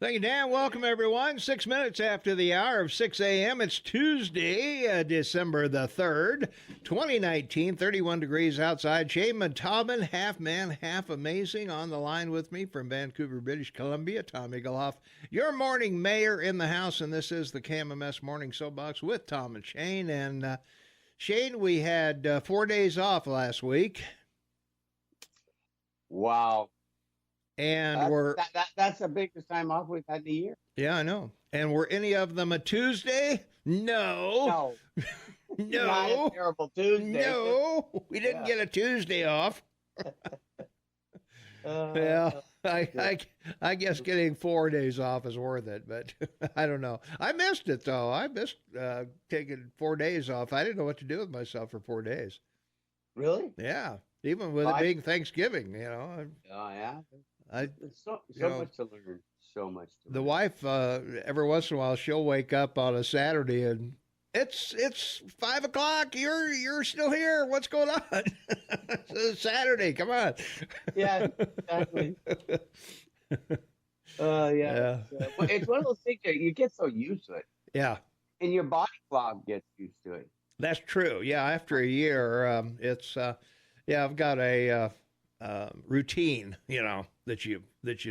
Thank you, Dan. Welcome, everyone. 6 minutes after the hour of 6 a.m. It's Tuesday, December the 3rd, 2019, 31 degrees outside. Shaman Taubman, half man, half amazing, on the line with me from Vancouver, British Columbia. Tom Eaglehoff, your morning mayor in the house, and this is the KMMS Morning Soapbox with Tom and Shane. And Shane, we had 4 days off last week. Wow. And that's the biggest time off we've had in a year. Yeah, I know. And were any of them a Tuesday? No. No. Not a terrible Tuesday. No. We didn't get a Tuesday off. I guess getting 4 days off is worth it, but I don't know. I missed it, though. I missed taking 4 days off. I didn't know what to do with myself for 4 days. Really? Yeah. Even with it being Thanksgiving, Oh, yeah. It's so know, much to learn. So much to learn. The wife, every once in a while, she'll wake up on a Saturday and it's 5 o'clock. You're still here. What's going on? It's Saturday. Come on. Yeah, exactly. Yeah. It's one of those things that you get so used to it. Yeah. And your body clock gets used to it. That's true. Yeah. After a year, I've got a routine, that you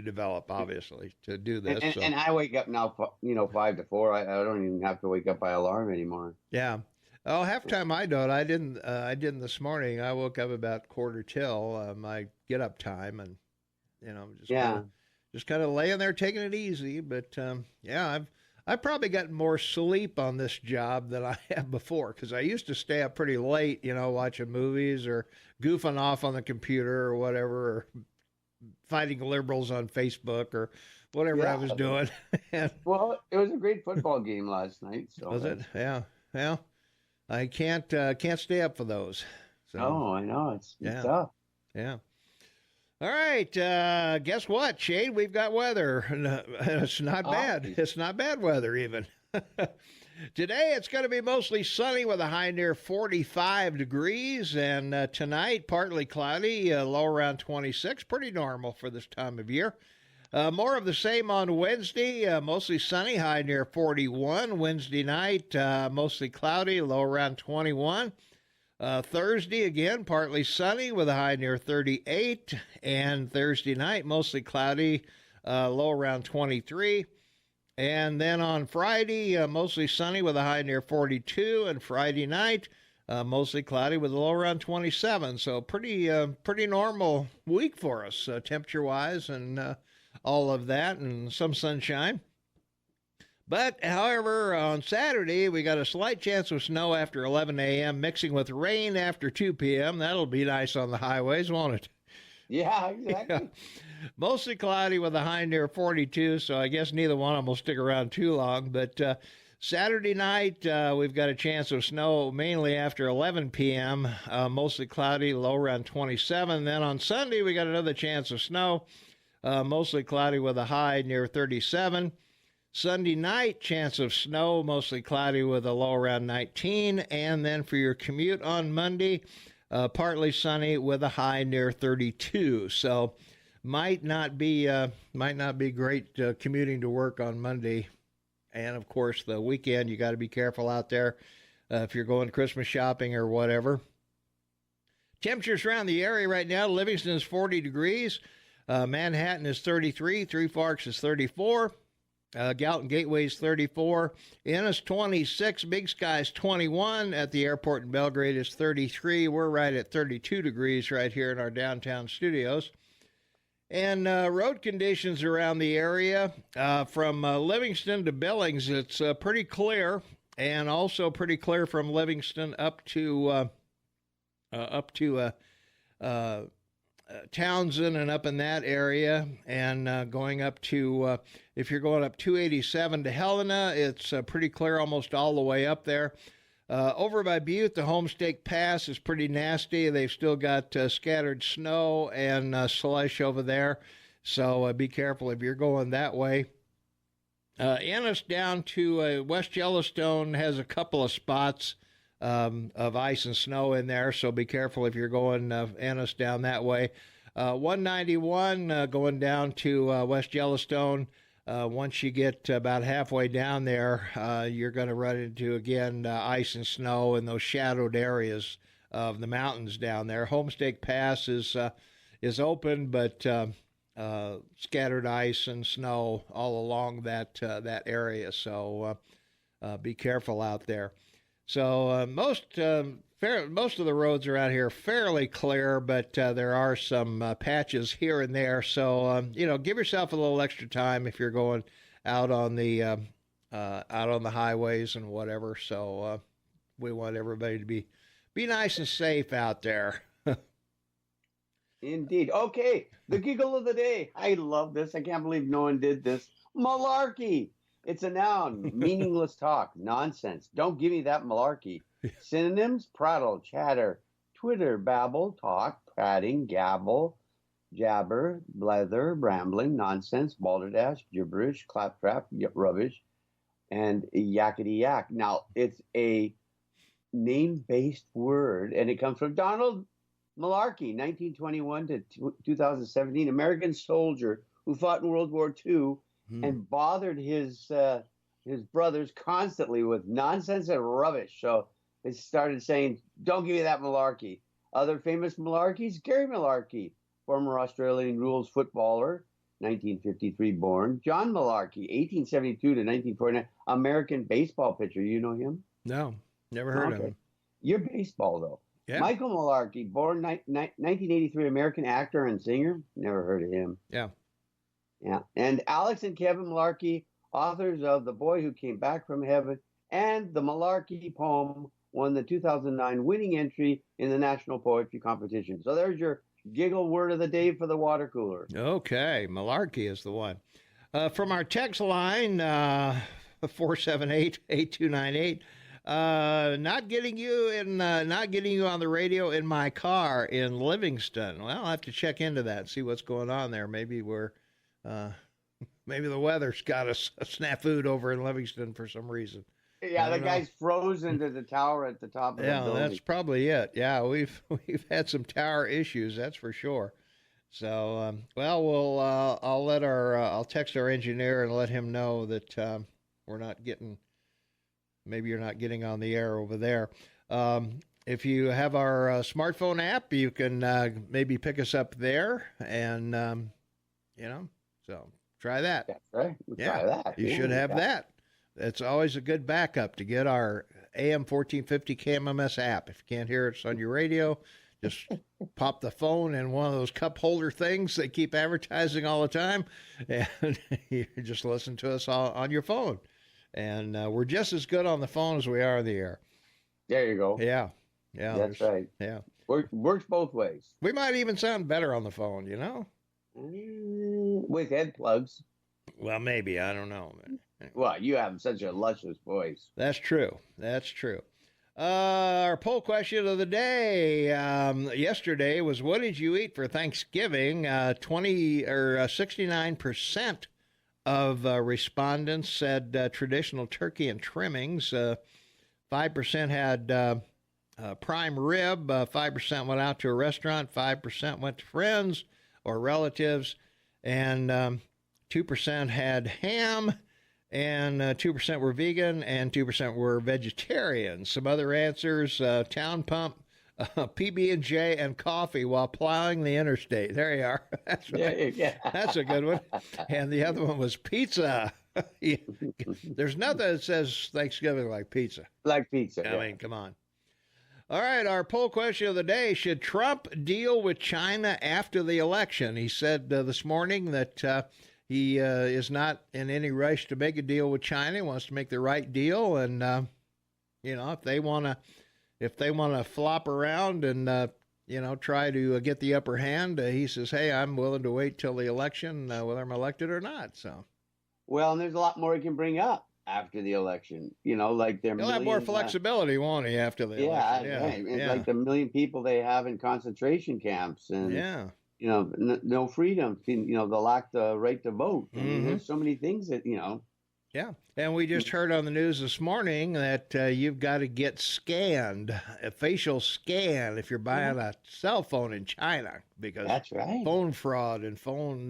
develop, obviously, to do this. And I wake up now, 5 to 4. I don't even have to wake up by alarm anymore. Yeah. Oh, half the time I don't. I didn't this morning. I woke up about quarter till my get up time, and just kind of laying there taking it easy. But I've probably gotten more sleep on this job than I have before, because I used to stay up pretty late, watching movies or goofing off on the computer or whatever, or fighting liberals on Facebook or whatever I was doing. Well, it was a great football game last night. So was it? Yeah. Well, I can't stay up for those. So, no, I know. It's tough. Yeah. All right. Guess what, Shane? We've got weather. It's not bad. It's not bad weather even. Today, it's going to be mostly sunny with a high near 45 degrees. And tonight, partly cloudy, low around 26. Pretty normal for this time of year. More of the same on Wednesday, mostly sunny, high near 41. Wednesday night, mostly cloudy, low around 21. Thursday, again, partly sunny with a high near 38. And Thursday night, mostly cloudy, low around 23. And then on Friday, mostly sunny with a high near 42. And Friday night, mostly cloudy with a low around 27. So pretty normal week for us, temperature-wise, and all of that, and some sunshine. But, however, on Saturday, we got a slight chance of snow after 11 a.m., mixing with rain after 2 p.m. That'll be nice on the highways, won't it? Yeah, exactly. Yeah. Mostly cloudy with a high near 42, so I guess neither one of them will stick around too long. But Saturday night, we've got a chance of snow mainly after 11 p.m., mostly cloudy, low around 27. Then on Sunday, we got another chance of snow, mostly cloudy with a high near 37. Sunday night, chance of snow, mostly cloudy with a low around 19. And then for your commute on Monday, partly sunny with a high near 32. So might not be great commuting to work on Monday. And of course, the weekend, you got to be careful out there if you're going Christmas shopping or whatever. Temperatures around the area right now: Livingston is 40 degrees, Manhattan is 33, Three Forks is 34. Galton Gateway is 34, Ennis 26, Big Sky is 21, at the airport in Belgrade is 33. We're right at 32 degrees right here in our downtown studios. And road conditions around the area, from Livingston to Billings, it's pretty clear, and also pretty clear from Livingston up to Townsend and up in that area, and going up to, if you're going up 287 to Helena, it's pretty clear almost all the way up there. Over by Butte, the Homestake Pass is pretty nasty. They've still got scattered snow and slush over there, so be careful if you're going that way. Ennis down to West Yellowstone has a couple of spots of ice and snow in there, so be careful if you're going Ennis down that way. 191 going down to West Yellowstone, once you get about halfway down there, you're going to run into, again, ice and snow in those shadowed areas of the mountains down there. Homestake Pass is open, but scattered ice and snow all along that area. So be careful out there. So most of the roads around here are fairly clear, but there are some patches here and there. So give yourself a little extra time if you're going out on the highways and whatever. So we want everybody to be nice and safe out there. Indeed. Okay, the giggle of the day. I love this. I can't believe no one did this. Malarkey. It's a noun, meaningless talk, nonsense. Don't give me that malarkey. Synonyms: prattle, chatter, twitter, babble, talk, prating, gabble, jabber, blether, brambling, nonsense, balderdash, gibberish, claptrap, rubbish, and yakety yak. Now, it's a name-based word, and it comes from Donald Malarkey, 1921 to 2017, American soldier who fought in World War II and bothered his brothers constantly with nonsense and rubbish. So they started saying, "Don't give me that malarkey." Other famous malarkeys: Gary Malarkey, former Australian rules footballer, 1953 born. John Malarkey, 1872 to 1949, American baseball pitcher. You know him? No, never heard of him. You're baseball, though. Yeah. Michael Malarkey, born 1983, American actor and singer. Never heard of him. Yeah. Yeah. And Alex and Kevin Malarkey, authors of The Boy Who Came Back from Heaven and the Malarkey poem, won the 2009 winning entry in the National Poetry Competition. So there's your giggle word of the day for the water cooler. Okay. Malarkey is the one. From our text line, 478-8298. Not getting you on the radio in my car in Livingston. Well, I'll have to check into that and see what's going on there. Maybe maybe the weather's got us a snafu over in Livingston for some reason. Yeah, the guy's frozen to the tower at the top of the building. Yeah, that's probably it. Yeah, we've had some tower issues, that's for sure. So, I'll text our engineer and let him know that maybe you're not getting on the air over there. If you have our smartphone app, you can maybe pick us up there, and so try that. That's right. Try that. You should have that. It's always a good backup to get our AM 1450 KMMS app. If you can't hear it on your radio, just pop the phone in one of those cup holder things they keep advertising all the time, and you just listen to us on your phone. And we're just as good on the phone as we are on the air. There you go. Yeah. That's right. Yeah. Works both ways. We might even sound better on the phone, With head plugs. Well, maybe. I don't know. Well, you have such a luscious voice. That's true. Our poll question of the day yesterday was, what did you eat for Thanksgiving? 69% of respondents said traditional turkey and trimmings. 5% had prime rib. 5% went out to a restaurant. 5% went to friends or relatives. And 2% had ham. And 2% were vegan, and 2% were vegetarian. Some other answers: Town Pump, PB&J, and coffee while plowing the interstate. There you are. That's right. Yeah. That's a good one. And the other one was pizza. There's nothing that says Thanksgiving like pizza. Like pizza. I mean, come on. All right, our poll question of the day: should Trump deal with China after the election? He said this morning that he is not in any rush to make a deal with China. He wants to make the right deal, and if they want to flop around and try to get the upper hand, he says, "Hey, I'm willing to wait till the election, whether I'm elected or not." So, well, and there's a lot more he can bring up after the election. Like he'll have more flexibility, won't he, after the election? Yeah. Like the million people they have in concentration camps, and no freedom, the lack the right to vote. I mean, there's so many things that, Yeah. And we just heard on the news this morning that you've got to get scanned, a facial scan, if you're buying a cell phone in China, because That's right. phone fraud and phone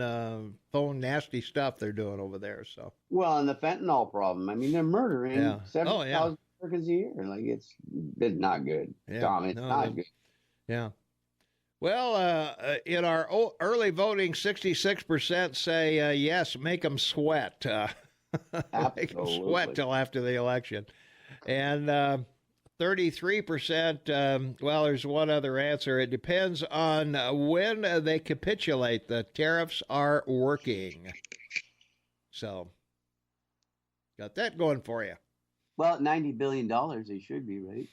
nasty stuff they're doing over there. So Well, and the fentanyl problem. I mean, they're murdering 70,000 Americans a year. Like, it's not good. Yeah. Tom, it's not good. Yeah. Well, in our early voting, 66% say yes, make them sweat. Make them sweat till after the election. And 33%, well, there's one other answer. It depends on when they capitulate. The tariffs are working. So, got that going for you. Well, $90 billion, they should be, right?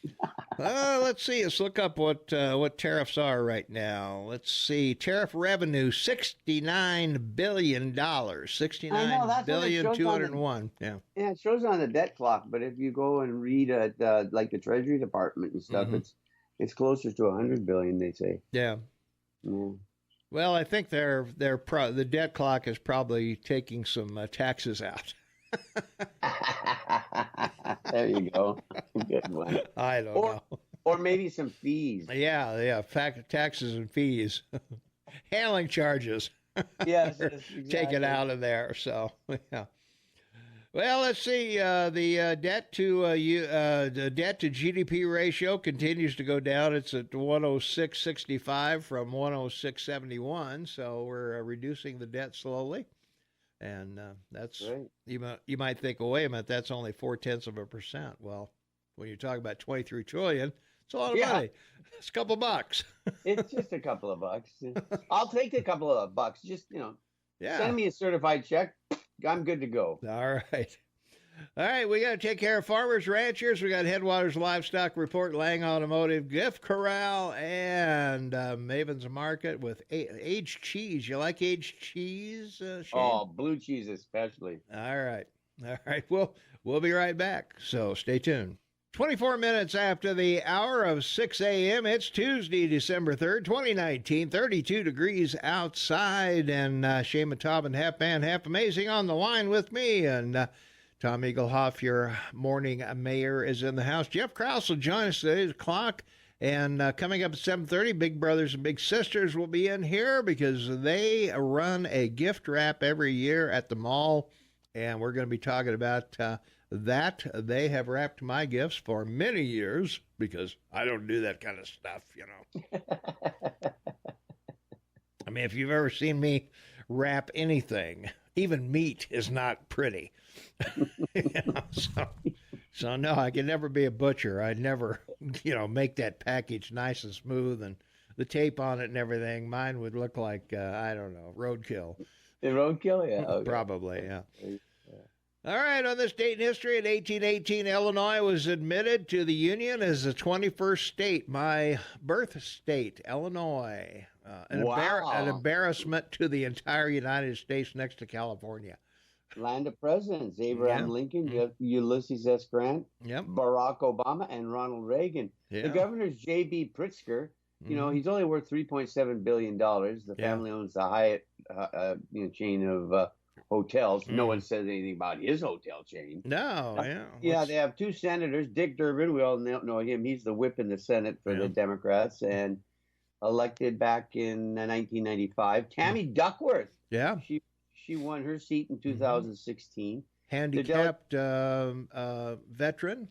Let's see. Let's look up what tariffs are right now. Let's see. Tariff revenue, $69 billion. $69,201,000,000. Yeah. Yeah, it shows on the debt clock, but if you go and read at like the Treasury Department and stuff, it's closer to $100 billion, they say. Yeah. Well, I think the debt clock is probably taking some taxes out. There you go. Good one. I don't know. Or maybe some fees. Yeah. Taxes and fees. Handling charges. Yes, exactly. Take it out of there. So, yeah. Well, let's see. The debt to GDP ratio continues to go down. It's at 106.65 from 106.71. So we're reducing the debt slowly. And that's right. You might think, oh, wait a minute, that's only 0.4%. Well, when you talk about 23 trillion, it's a lot of money. It's a couple bucks. It's just a couple of bucks. I'll take a couple of bucks. Just send me a certified check. I'm good to go. All right, we got to take care of farmers, ranchers. We got Headwaters Livestock Report, Lang Automotive, Gift Corral, and Maven's Market with aged cheese. You like aged cheese, Shane? Oh, blue cheese especially. All right. We'll be right back, so stay tuned. 24 minutes after the hour of 6 a.m., it's Tuesday, December 3rd, 2019, 32 degrees outside, and Shane Matobin, half man, half amazing, on the line with me, and Tom Eaglehoff, your morning mayor, is in the house. Jeff Krauss will join us at 8 o'clock. And coming up at 7:30, Big Brothers and Big Sisters will be in here because they run a gift wrap every year at the mall. And we're going to be talking about that. They have wrapped my gifts for many years because I don't do that kind of stuff, I mean, if you've ever seen me wrap anything, even meat is not pretty. So no, I can never be a butcher. I'd never, make that package nice and smooth and the tape on it and everything. Mine would look like, I don't know, roadkill. The roadkill? Yeah. Okay. Probably, yeah. All right, on this date in history, in 1818, Illinois was admitted to the Union as the 21st state, my birth state, Illinois. An embarrassment to the entire United States next to California. Land of presidents, Abraham Lincoln, Ulysses S. Grant, Barack Obama, and Ronald Reagan. Yeah. The governor's J.B. Pritzker. He's only worth $3.7 billion. The family owns the Hyatt chain of hotels. No one says anything about his hotel chain. No, they have two senators. Dick Durbin, we all know him. He's the whip in the Senate for the Democrats, and elected back in 1995. Tammy Duckworth. Yeah. She won her seat in 2016. Handicapped veteran.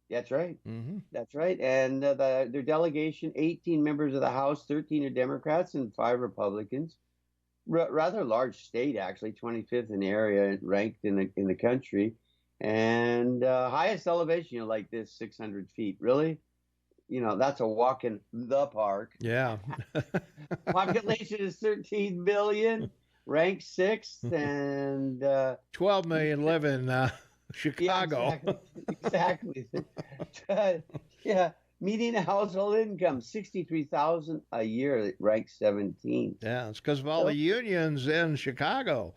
That's right. Mm-hmm. That's right. And their delegation, 18 members of the House, 13 are Democrats and 5 Republicans. Rather large state, actually, 25th in area, ranked in the country. And highest elevation, like this, 600 feet. Really? That's a walk in the park. Yeah. Population is 13 billion. Ranked 6th, and 12 million live in Chicago. Yeah, exactly. Median household income $63,000 a year. Ranked 17th. Yeah, it's because of all the unions in Chicago.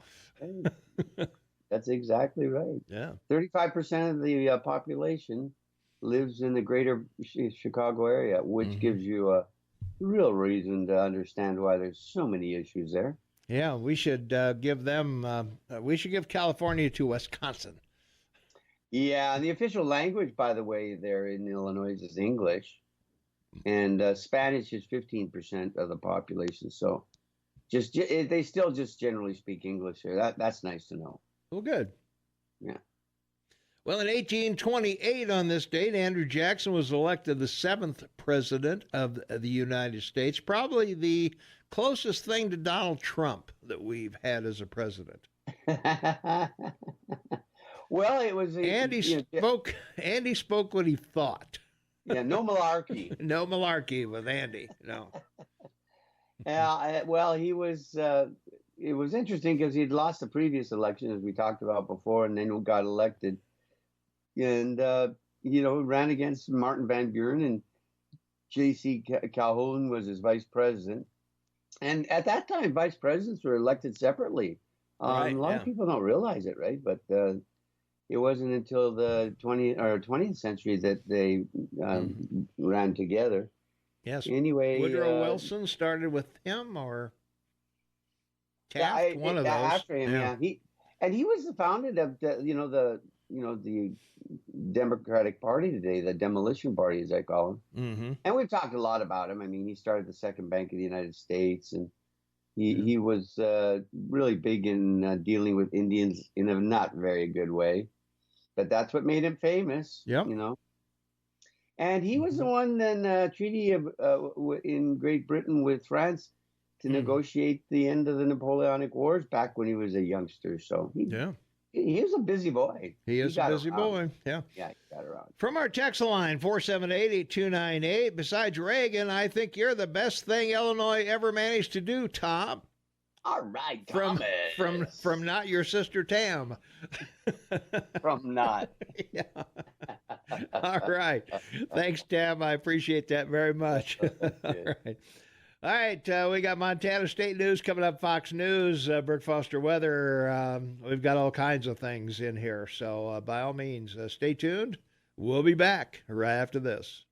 That's exactly right. Yeah, 35% of the population lives in the greater Chicago area, which gives you a real reason to understand why there's so many issues there. Yeah, we should give them. We should give California to Wisconsin. Yeah, and the official language, by the way, there in Illinois is English, and Spanish is 15% of the population. So they still just generally speak English here. That's nice to know. Well, good. Yeah. Well, in 1828, on this date, Andrew Jackson was elected the 7th president of the United States, probably the closest thing to Donald Trump that we've had as a president. Well, it was Andy spoke what he thought. Yeah, no malarkey. No malarkey with Andy. No. Well, he was. It was interesting because he'd lost the previous election, as we talked about before, and then got elected, and ran against Martin Van Buren, and J.C. Calhoun was his vice president. And at that time, vice presidents were elected separately. Right, a lot of people don't realize it, right? But it wasn't until the 20th century that they ran together. Yes. Anyway, Woodrow Wilson started with him, or Taft, one of those. After him, yeah. He was the founded of the Democratic Party today, the Demolition Party, as I call him. Mm-hmm. And we've talked a lot about him. I mean, he started the Second Bank of the United States, and he was really big in dealing with Indians in a not very good way. But that's what made him famous. Yep. And he was the one in treaty of in Great Britain with France to negotiate the end of the Napoleonic Wars back when he was a youngster. So he was a busy boy. He is a busy boy. Yeah. Yeah, he got around. From our text line, 478-8298, besides Reagan, I think you're the best thing Illinois ever managed to do, Tom. All right, Thomas. From not your sister Tam. From not. Yeah. All right. Thanks, Tam. I appreciate that very much. All right. We got Montana State News coming up, Fox News, Bert Foster weather. We've got all kinds of things in here. So by all means, stay tuned. We'll be back right after this.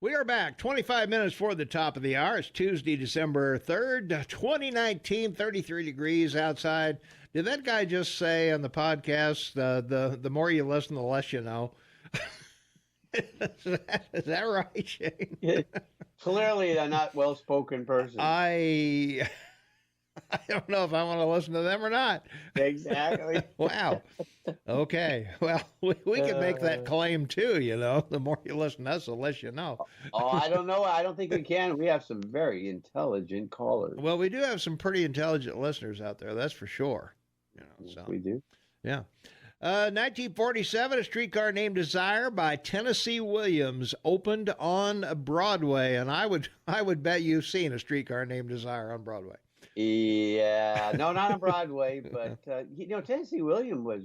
We are back 25 minutes for the top of the hour. It's Tuesday, December 3rd, 2019, 33 degrees outside. Did that guy just say on the podcast, the more you listen, the less you know? Is that right, Shane? Clearly a not well-spoken person. I don't know if I want to listen to them or not. Exactly. Wow. Okay. Well, we can make that claim too, The more you listen to us, the less you know. Oh, I don't know. I don't think we can. We have some very intelligent callers. Well, we do have some pretty intelligent listeners out there, that's for sure. Yes, we do. Yeah. 1947, A Streetcar Named Desire by Tennessee Williams opened on Broadway, and I would bet you've seen A Streetcar Named Desire on Broadway. Yeah, no, not on Broadway, but Tennessee Williams was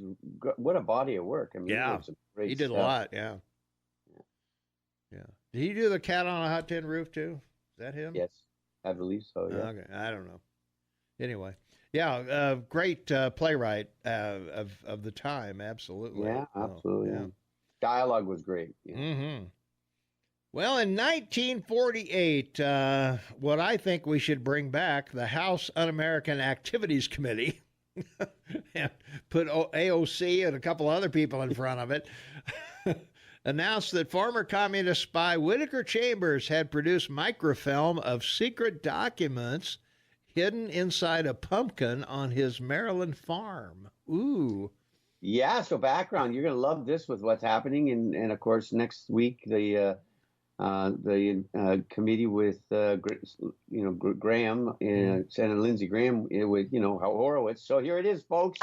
what a body of work. I mean, he did stuff. A lot. Yeah. Did he do The Cat on a Hot Tin Roof too? Is that him? Yes, I believe so. Yeah. Okay, I don't know. Anyway, great playwright of the time. Absolutely. Yeah, absolutely. Yeah. Dialogue was great. Yeah. Mm-hmm. Well, in 1948, what I think we should bring back, the House Un-American Activities Committee, and put AOC and a couple other people in front of it, announced that former communist spy Whittaker Chambers had produced microfilm of secret documents hidden inside a pumpkin on his Maryland farm. Ooh. Yeah, so background, you're going to love this with what's happening. And of course, next week, the committee with Graham, Senator Lindsey Graham, with Horowitz. So here it is, folks.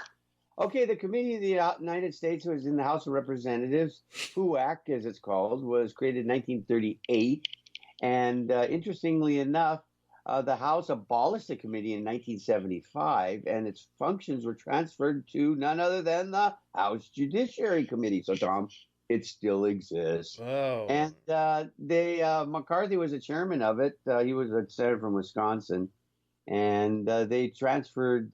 Okay, the Committee of the United States was in the House of Representatives. HUAC, as it's called, was created in 1938, and interestingly enough, the House abolished the committee in 1975, and its functions were transferred to none other than the House Judiciary Committee. So, Tom, it still exists. Oh. And McCarthy was the chairman of it. He was a senator from Wisconsin. And they transferred,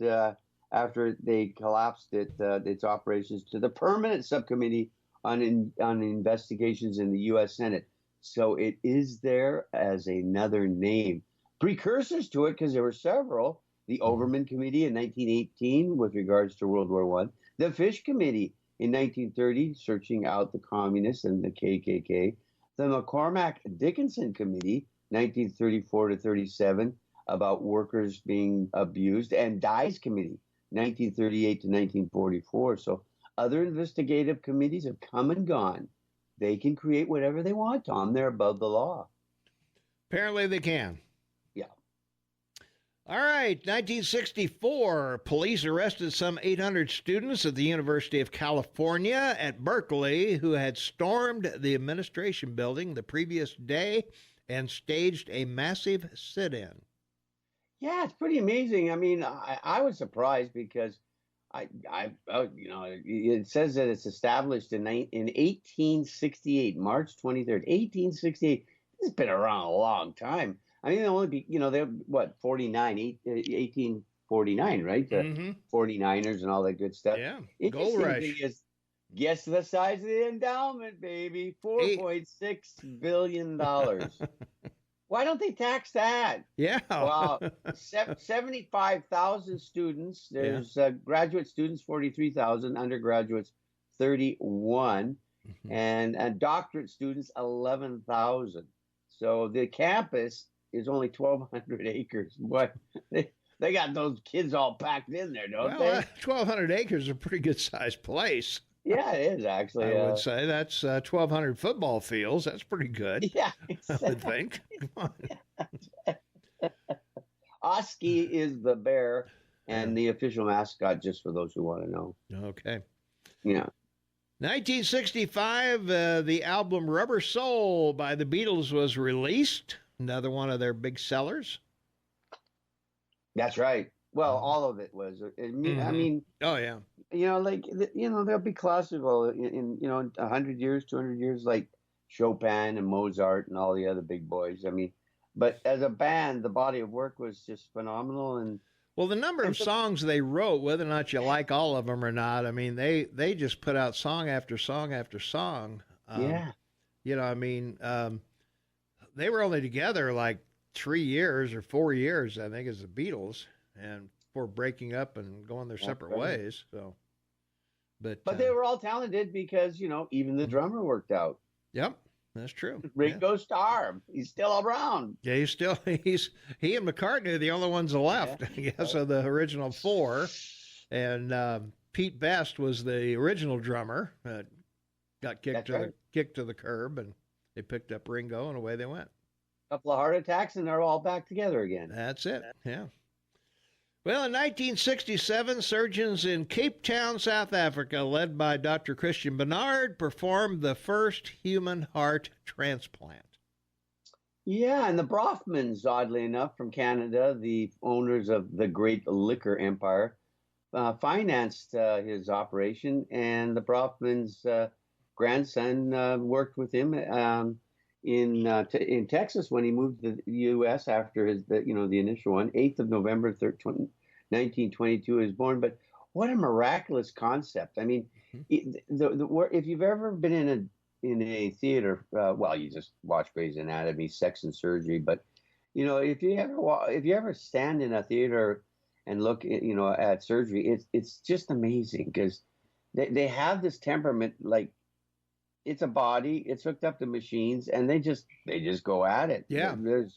after they collapsed its operations, to the Permanent Subcommittee on Investigations in the U.S. Senate. So it is there as another name. Precursors to it, because there were several, the Overman Committee in 1918 with regards to World War I, the Fish Committee in 1930, searching out the communists and the KKK. The McCormack Dickinson Committee, 1934 to 37, about workers being abused, and Dye's Committee, 1938 to 1944. So other investigative committees have come and gone. They can create whatever they want, Tom. They're above the law. Apparently they can. Yeah. All right, 1964, police arrested some 800 students at the University of California at Berkeley who had stormed the administration building the previous day and staged a massive sit-in. Yeah, it's pretty amazing. I mean, I was surprised because it says that it's established in 1868, March 23rd, 1868. It's been around a long time. I mean, they're what, 1849, right? The 49ers and all that good stuff. Yeah, Gold Rush. Guess the size of the endowment, baby, $4.6 billion. Why don't they tax that? Yeah. Wow. 75,000 students. There's graduate students, 43,000, undergraduates, 31, and doctorate students, 11,000. So the campus is only 1,200 acres. What? They got those kids all packed in there, don't they? 1,200 acres is a pretty good sized place. Yeah, it is actually. I would say that's 1,200 football fields. That's pretty good. Yeah, exactly. I would think. Come on. Oski is the bear, and the official mascot, just for those who want to know. Okay. Yeah. 1965, the album Rubber Soul by the Beatles was released. Another one of their big sellers. That's right. Well, all of it was. I mean, oh yeah. They'll be classical in 100 years, 200 years, like Chopin and Mozart and all the other big boys. I mean, but as a band, the body of work was just phenomenal. And well, the number of songs they wrote, whether or not you like all of them or not, I mean, they just put out song after song after song. Yeah. They were only together like 3 years or 4 years, I think, as the Beatles, and before breaking up and going their separate ways. So, but they were all talented because even the drummer worked out. Yep, that's true. Ringo Starr, he's still around. Yeah, he and McCartney are the only ones left, I guess, of the original four. And Pete Best was the original drummer. Got kicked to the curb, and they picked up Ringo, and away they went. A couple of heart attacks, and they're all back together again. That's it. Yeah. Well, in 1967, surgeons in Cape Town, South Africa, led by Dr. Christian Barnard, performed the first human heart transplant. Yeah, and the Brofmans, oddly enough, from Canada, the owners of the great liquor empire, financed his operation, and the Brofmans' grandson worked with him in Texas when he moved to the U.S. after the initial one. 8th of November 1922 he was born. But what a miraculous concept! I mean, if you've ever been in a theater, you just watch Grey's Anatomy, Sex and Surgery. But if you ever stand in a theater and look at surgery, it's just amazing because they have this temperament, like. It's a body. It's hooked up to machines, and they just go at it. Yeah, there's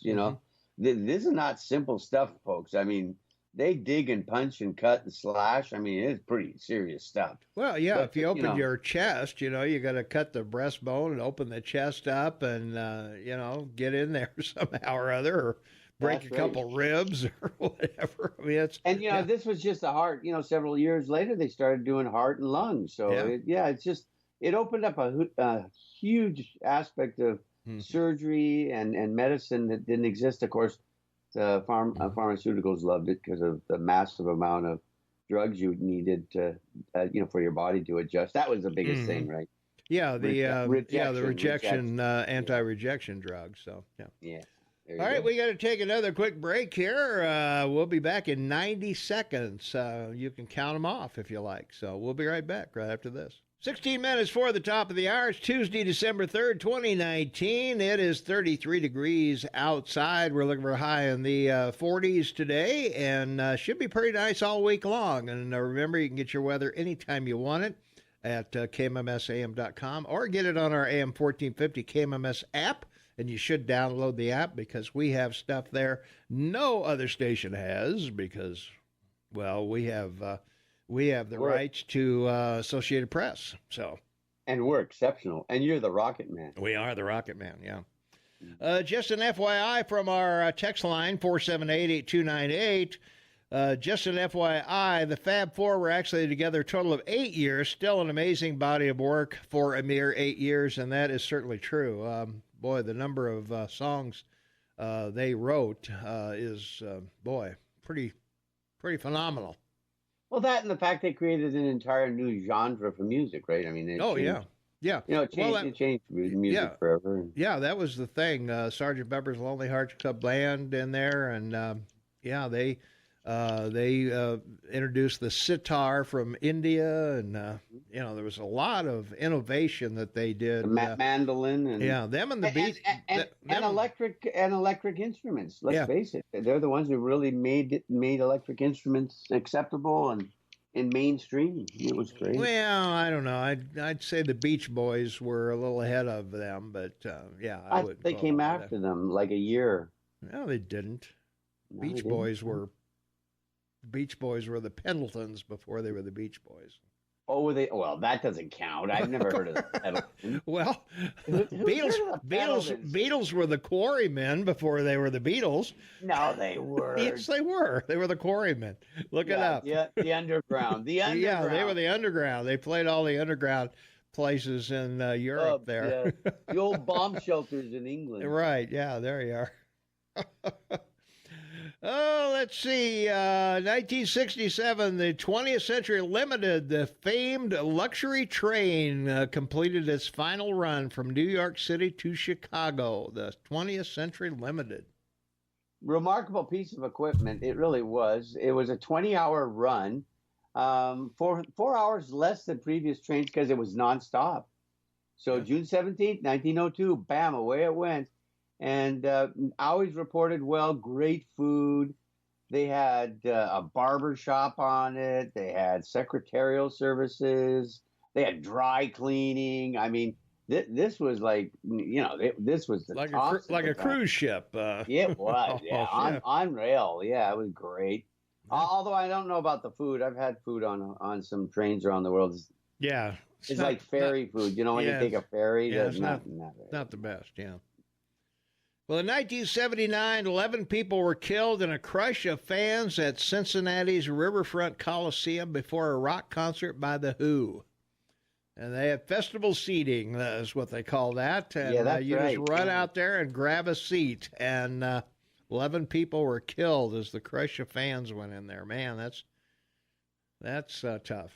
this is not simple stuff, folks. I mean, they dig and punch and cut and slash. I mean, it's pretty serious stuff. Well, yeah. But, if you open your chest, you got to cut the breastbone and open the chest up, and get in there somehow or other, or break a couple ribs or whatever. I mean, this was just the heart. Several years later, they started doing heart and lungs. So it's just. It opened up a huge aspect of surgery and medicine that didn't exist. Of course, the pharmaceuticals loved it because of the massive amount of drugs you needed to, for your body to adjust. That was the biggest thing, right? Yeah, the rejection anti-rejection drugs. So yeah. All right, we got to take another quick break here. We'll be back in 90 seconds. You can count them off if you like. So we'll be right back right after this. 16 minutes for the top of the hour. It's Tuesday, December 3rd, 2019. It is 33 degrees outside. We're looking for a high in the 40s today, and should be pretty nice all week long. And remember, you can get your weather anytime you want it at KMMSAM.com, or get it on our AM 1450 KMMS app. And you should download the app because we have stuff there no other station has because, well, we have the rights to Associated Press. So, and we're exceptional. And you're the Rocket Man. We are the Rocket Man, yeah. Just an FYI from our text line, 478-8298. Just an FYI, the Fab Four were actually together a total of 8 years. Still an amazing body of work for a mere 8 years, and that is certainly true. Boy, the number of songs they wrote is, pretty phenomenal. Well, that and the fact they created an entire new genre for music, right? I mean, Yeah. It changed music forever. Yeah, that was the thing. Sgt. Pepper's Lonely Hearts Club Band in there, and they introduced the sitar from India, and there was a lot of innovation that they did. The mandolin, and them and the beat and electric instruments. Let's face it, they're the ones who really made electric instruments acceptable and in mainstream. It was great. Well, I don't know. I'd say the Beach Boys were a little ahead of them, but I would. They came after them like a year. No, they didn't. Beach Boys were the Pendletons before they were the Beach Boys. Oh, were they? Well, that doesn't count. I've never heard of the Pendletons. Well, Beatles were the Quarrymen before they were the Beatles. No, they were. Yes, they were. They were the Quarrymen. Look it up. Yeah, the underground. Yeah, they were the underground. They played all the underground places in Europe there. Yeah. The old bomb shelters in England. Right. Yeah, there you are. Oh, let's see. 1967, the 20th Century Limited, the famed luxury train, completed its final run from New York City to Chicago. The 20th Century Limited. Remarkable piece of equipment. It really was. It was a 20-hour run, 4 hours less than previous trains because it was nonstop. So June 17th, 1902, bam, away it went. And always reported well, great food. They had a barber shop on it. They had secretarial services. They had dry cleaning. I mean, this was like, this was the like a cruise ship. It was, on rail. Yeah, it was great. Although I don't know about the food. I've had food on some trains around the world. It's like ferry food. When you take a ferry. Yeah, it's not the best, yeah. Well, in 1979, 11 people were killed in a crush of fans at Cincinnati's Riverfront Coliseum before a rock concert by The Who. And they had festival seating, is what they call that. And that's you right. just run out there and grab a seat. And 11 people were killed as the crush of fans went in there. Man, that's tough.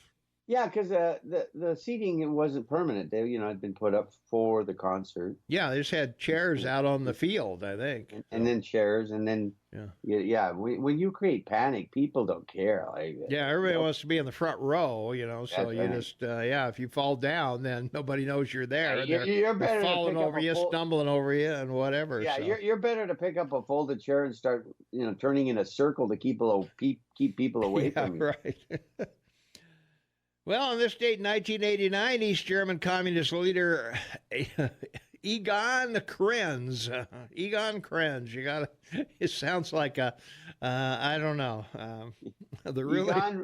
Yeah, because the seating wasn't permanent. They, had been put up for the concert. Yeah, they just had chairs out on the field, I think. And then chairs, and then when you create panic, people don't care. Everybody wants to be in the front row, So you just if you fall down, then nobody knows you're there. You're better falling over you, stumbling over you, and whatever. Yeah, so. You're better to pick up a folded chair and start, turning in a circle to keep people away from you. Right. Well, on this date, 1989, East German communist leader Egon Krenz. It sounds like I don't know. The really Egon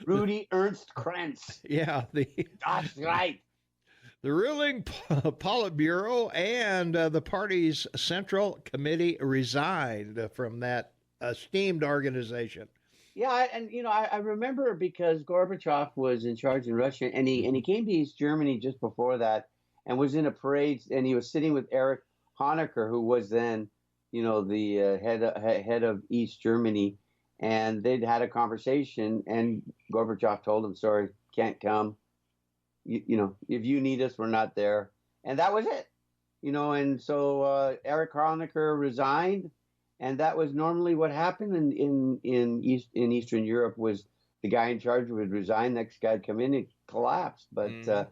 Rudi Ernst Krenz. Yeah, that's right. The ruling Politburo and the party's central committee resigned from that esteemed organization. Yeah, and I remember because Gorbachev was in charge in Russia, and he came to East Germany just before that, and was in a parade, and he was sitting with Erich Honecker, who was then, the head of East Germany, and they'd had a conversation, and Gorbachev told him, "Sorry, can't come. If you need us, we're not there," and that was it. And so Erich Honecker resigned. And that was normally what happened in Eastern Europe was the guy in charge would resign, next guy would come in, and collapsed. But so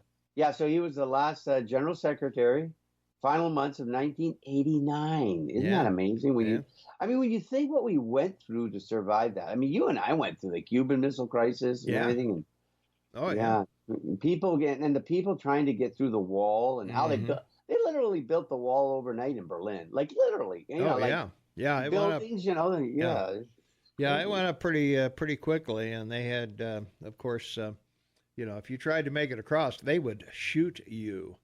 he was the last general secretary, final months of 1989. Isn't that amazing? When you think what we went through to survive that. I mean, you and I went through the Cuban Missile Crisis and everything. And, People the people trying to get through the wall and how Mm-hmm. they literally built the wall overnight in Berlin, like literally, Oh like yeah, yeah. It went up. buildings, Yeah, yeah, it's yeah. It crazy. went up pretty quickly, and they had, of course, if you tried to make it across, they would shoot you.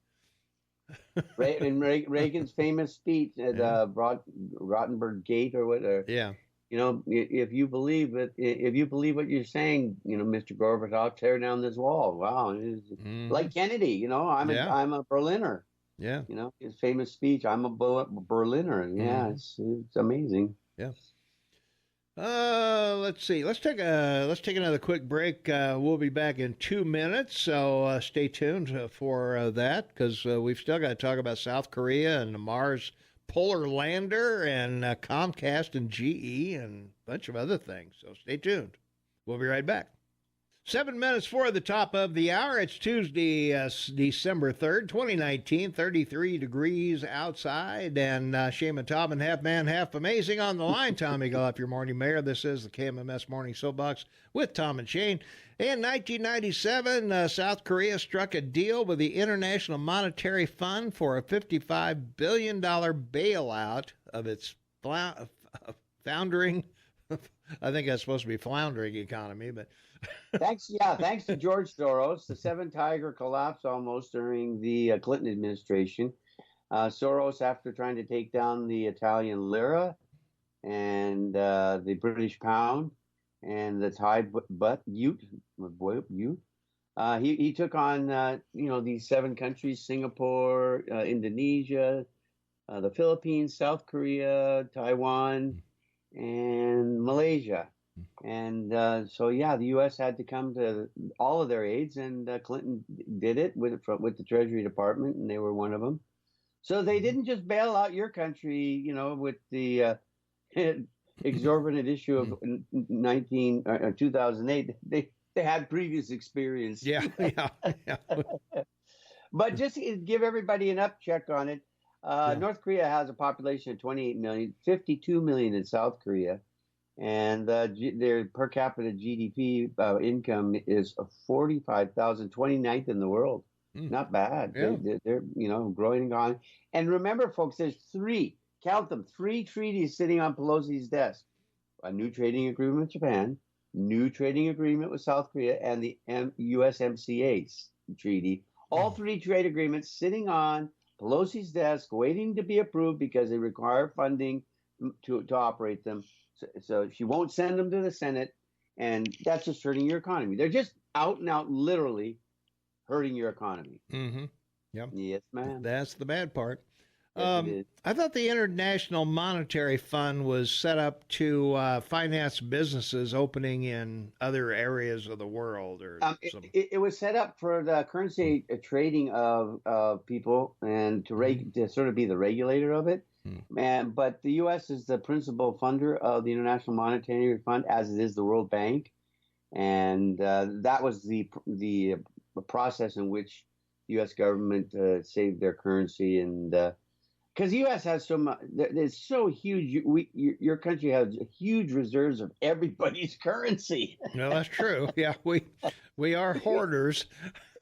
Reagan's famous speech at Yeah, Rottenberg Gate or what, yeah. if you believe it, if you believe what you're saying, Mr. Gorbachev, tear down this wall. Wow, Mm-hmm. like Kennedy, Yeah, I'm a Berliner. yeah, His famous speech, I'm a Berliner. Yeah, mm-hmm. it's amazing. Yeah. Let's see. Let's take another quick break. We'll be back in 2 minutes, so stay tuned for that because we've still got to talk about South Korea and the Mars Polar Lander and Comcast and GE and a bunch of other things. So stay tuned. We'll be right back. 7 minutes for the top of the hour. It's Tuesday, December 3rd, 2019, 33 degrees outside. And Shane and Tom and Half Man, Half Amazing on the line. Tom Eagle up your morning mayor. This is the KMMS Morning Soapbox with Tom and Shane. In 1997, South Korea struck a deal with the International Monetary Fund for a $55 billion bailout of its foundering, I think that's supposed to be floundering economy, but Thanks to George Soros. The Seven Tiger collapsed almost during the Clinton administration. Soros, after trying to take down the Italian lira and the British pound and the Thai Ute, he took on these seven countries: Singapore, Indonesia, the Philippines, South Korea, Taiwan, and Malaysia. And the U.S. had to come to all of their aids, and Clinton did it with the Treasury Department, and they were one of them. So they didn't just bail out your country, with the exorbitant issue of 2008. They had previous experience. yeah, yeah. But just to give everybody an upcheck on it, Yeah. North Korea has a population of 28 million, 52 million in South Korea. And their per capita GDP income is 45,000, 29th in the world. Not bad. Yeah. They're growing and growing. And remember, folks, there's count them, three treaties sitting on Pelosi's desk: a new trading agreement with Japan, new trading agreement with South Korea, and the USMCA treaty. All three trade agreements sitting on Pelosi's desk, waiting to be approved because they require funding to operate them. So she won't send them to the Senate, and that's just hurting your economy. They're just out and out, literally hurting your economy. Mm-hmm. Yep. Yes, ma'am. That's the bad part. Yes, it is. I thought the International Monetary Fund was set up to finance businesses opening in other areas of the world, or it was set up for the currency trading of people and to sort of be the regulator of it. But the U.S. is the principal funder of the International Monetary Fund, as it is the World Bank, and that was the process in which the U.S. government saved their currency, and because the U.S. has so much, it's so huge. Your country has huge reserves of everybody's currency. No, that's true. Yeah, we are hoarders.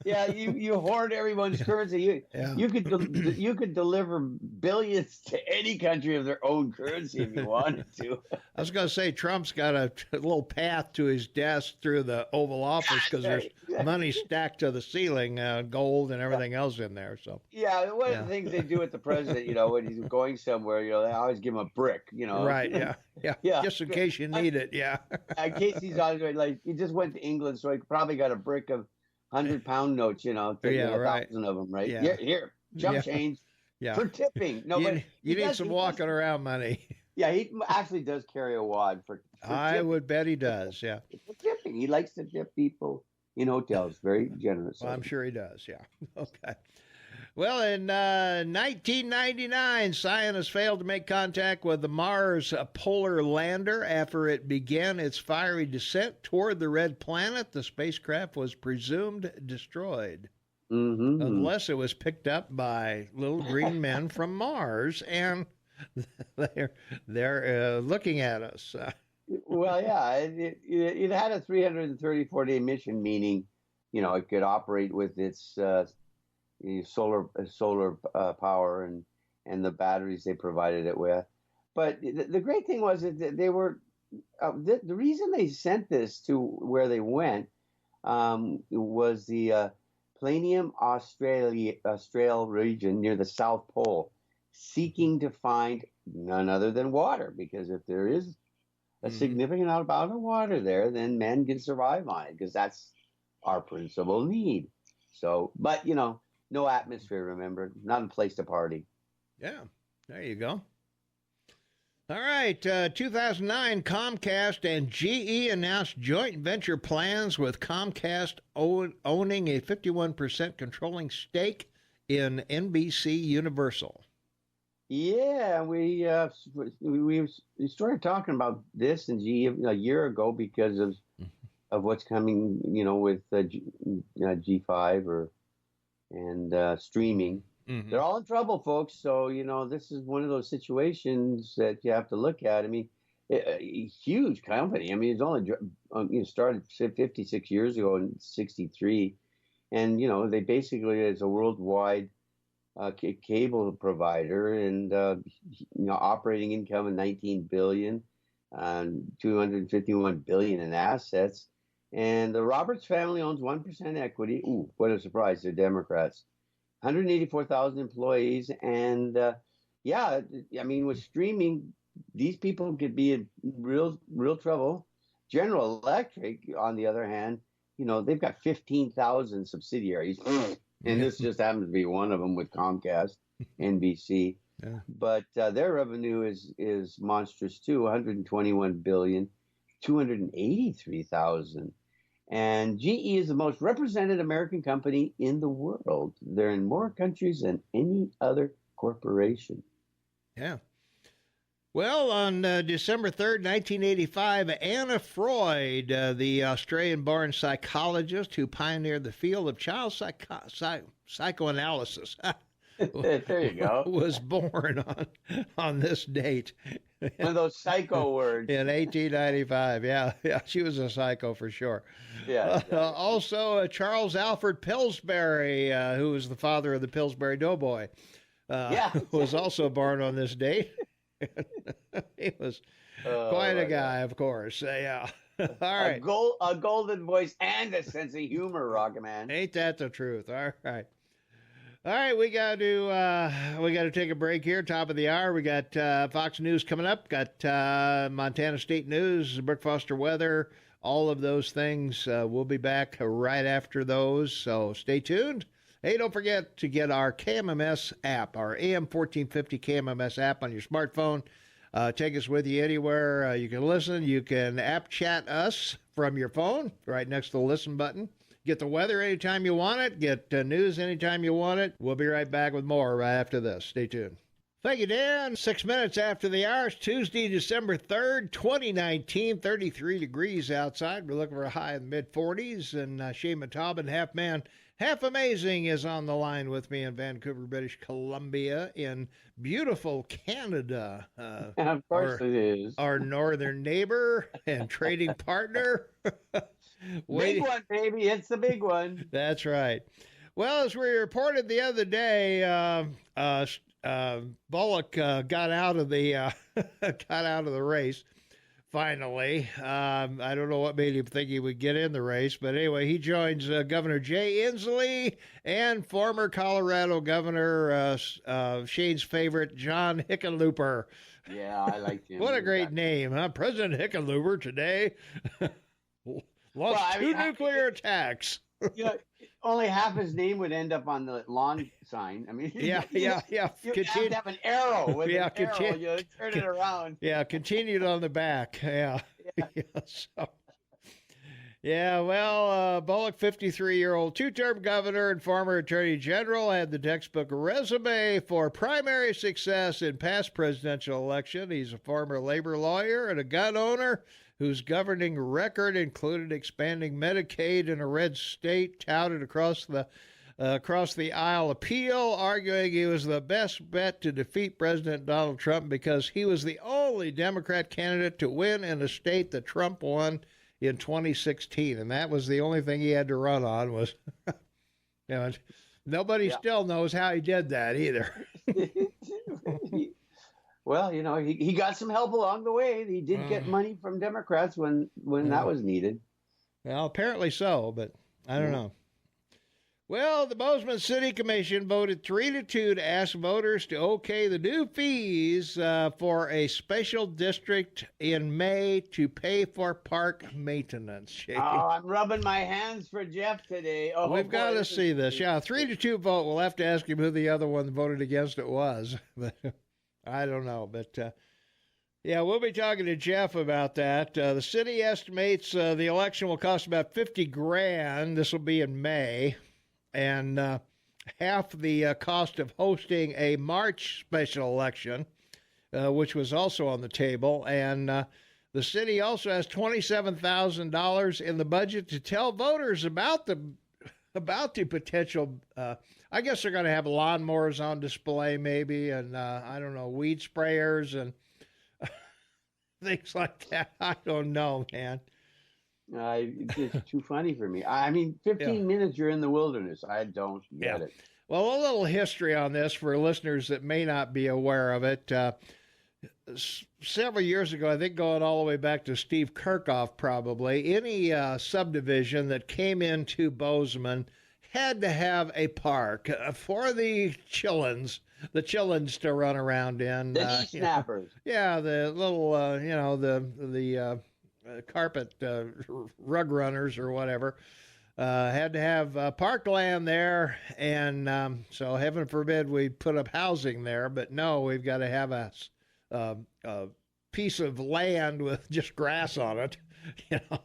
Yeah, you hoard everyone's currency. You could deliver billions to any country of their own currency if you wanted to. I was going to say Trump's got a little path to his desk through the Oval Office because there's money stacked to the ceiling, gold and everything else in there. So one of the things they do with the president, when he's going somewhere, they always give him a brick. Right? Yeah. Just in case you need it. Yeah. In case he's on, like he just went to England, so he probably got a brick of 100-pound notes, 1,000 of them, right? Yeah. Here, jump change for tipping. No, but you need some walking around money. Yeah, he actually does carry a wad for I tipping. would bet he does. Yeah, for tipping. He likes to tip people in hotels. Very generous. Well, I'm sure he does. Yeah. Okay. Well, in 1999, scientists failed to make contact with the Mars Polar Lander after it began its fiery descent toward the red planet. The spacecraft was presumed destroyed, unless it was picked up by little green men from Mars, and they're looking at us. Well, yeah, it had a 334-day mission, meaning it could operate with its solar power and the batteries they provided it with. But the great thing was that they were the reason they sent this to where they went was the Planium Austral region near the South Pole, seeking to find none other than water. Because if there is a significant amount of water there, then men can survive on it, because that's our principal need. So, but no atmosphere, remember, not a place to party. Yeah, there you go. All right, 2009, Comcast and GE announced joint venture plans, with Comcast owning a 51% controlling stake in NBC Universal. Yeah, we started talking about this in GE a year ago because of what's coming, with G5 and streaming. Mm-hmm. They're all in trouble, folks. So, this is one of those situations that you have to look at. I mean, a huge company. I mean, it's only started 56 years ago in 63. And, they basically, is a worldwide cable provider, and, operating income of $19 billion, $251 billion in assets. And the Roberts family owns 1% equity. Ooh, what a surprise. They're Democrats. 184,000 employees. And with streaming, these people could be in real trouble. General Electric, on the other hand, they've got 15,000 subsidiaries. And this just happens to be one of them with Comcast, NBC. Yeah. But their revenue is monstrous too, $121 billion, 283,000. And GE is the most represented American company in the world. They're in more countries than any other corporation. Yeah. Well, on December 3rd, 1985, Anna Freud, the Australian-born psychologist who pioneered the field of child psychoanalysis, there you go, was born on this date. One of those psycho words. In 1895, yeah, she was a psycho for sure. Yeah. Also, Charles Alfred Pillsbury, who was the father of the Pillsbury Doughboy, was also born on this date. He was quite a guy, of course. Yeah. All right. A golden voice and a sense of humor, Rocket Man. Ain't that the truth? All right. All right, we got to take a break here. Top of the hour, we got Fox News coming up. Got Montana State News, Brooke Foster weather, all of those things. We'll be back right after those, so stay tuned. Hey, don't forget to get our KMMS app, our AM 1450 KMMS app on your smartphone. Take us with you anywhere. You can listen. You can app chat us from your phone right next to the listen button. Get the weather anytime you want it. Get news anytime you want it. We'll be right back with more right after this. Stay tuned. Thank you, Dan. 6 minutes after the hour. It's Tuesday, December 3rd, 2019. 33 degrees outside. We're looking for a high in the mid-40s. And Shane Taubin, half man, half amazing, is on the line with me in Vancouver, British Columbia, in beautiful Canada. Of course it is. Our northern neighbor and trading partner. Big one, baby. It's the big one. That's right. Well, as we reported the other day, Bullock got out of the race. Finally, I don't know what made him think he would get in the race, but anyway, he joins Governor Jay Inslee and former Colorado Governor Shane's favorite, John Hickenlooper. Yeah, I like him. What a great name, huh? President Hickenlooper today. Lost two nuclear attacks. Only half his name would end up on the lawn sign. I mean, yeah. You have to have an arrow. With an arrow, you turn it around. Yeah, continued on the back. Yeah. Bullock, 53-year-old two-term governor and former attorney general, had the textbook resume for primary success in past presidential election. He's a former labor lawyer and a gun owner whose governing record included expanding Medicaid in a red state, touted across the aisle appeal, arguing he was the best bet to defeat President Donald Trump because he was the only Democrat candidate to win in a state that Trump won in 2016, and that was the only thing he had to run on was, nobody still knows how he did that either. Well, he got some help along the way. He did get money from Democrats when that was needed. Well, apparently so, but I don't know. Well, the Bozeman City Commission voted 3-2 to ask voters to okay the new fees for a special district in May to pay for park maintenance. Shane. Oh, I'm rubbing my hands for Jeff today. Oh, we've got to see this. Yeah, 3-2 vote. We'll have to ask him who the other one voted against it was. But I don't know. But, yeah, we'll be talking to Jeff about that. The city estimates the election will cost about $50,000. This will be in May. And half the cost of hosting a March special election, which was also on the table. And the city also has $27,000 in the budget to tell voters about the potential. I guess they're going to have lawnmowers on display, maybe, and I don't know, weed sprayers and things like that. I don't know, man. It's too funny for me. I mean, 15 minutes you're in the wilderness. I don't get it. Well, a little history on this for listeners that may not be aware of it. Several years ago, I think going all the way back to Steve Kirchhoff probably, any subdivision that came into Bozeman had to have a park for the chillins to run around in. The snappers. The little, the carpet rug runners or whatever. Had to have parkland there, and so heaven forbid we put up housing there, but no, we've got to have a piece of land with just grass on it.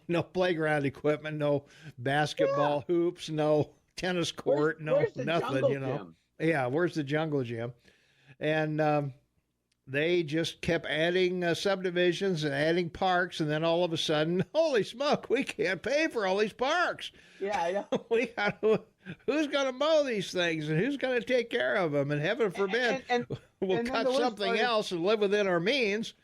No playground equipment, no basketball hoops, no tennis court, where's nothing. Gym? Yeah, where's the jungle gym? And they just kept adding subdivisions and adding parks, and then all of a sudden, holy smoke, we can't pay for all these parks. Yeah, I know. Who's going to mow these things, and who's going to take care of them? And heaven forbid, we'll cut something else and live within our means.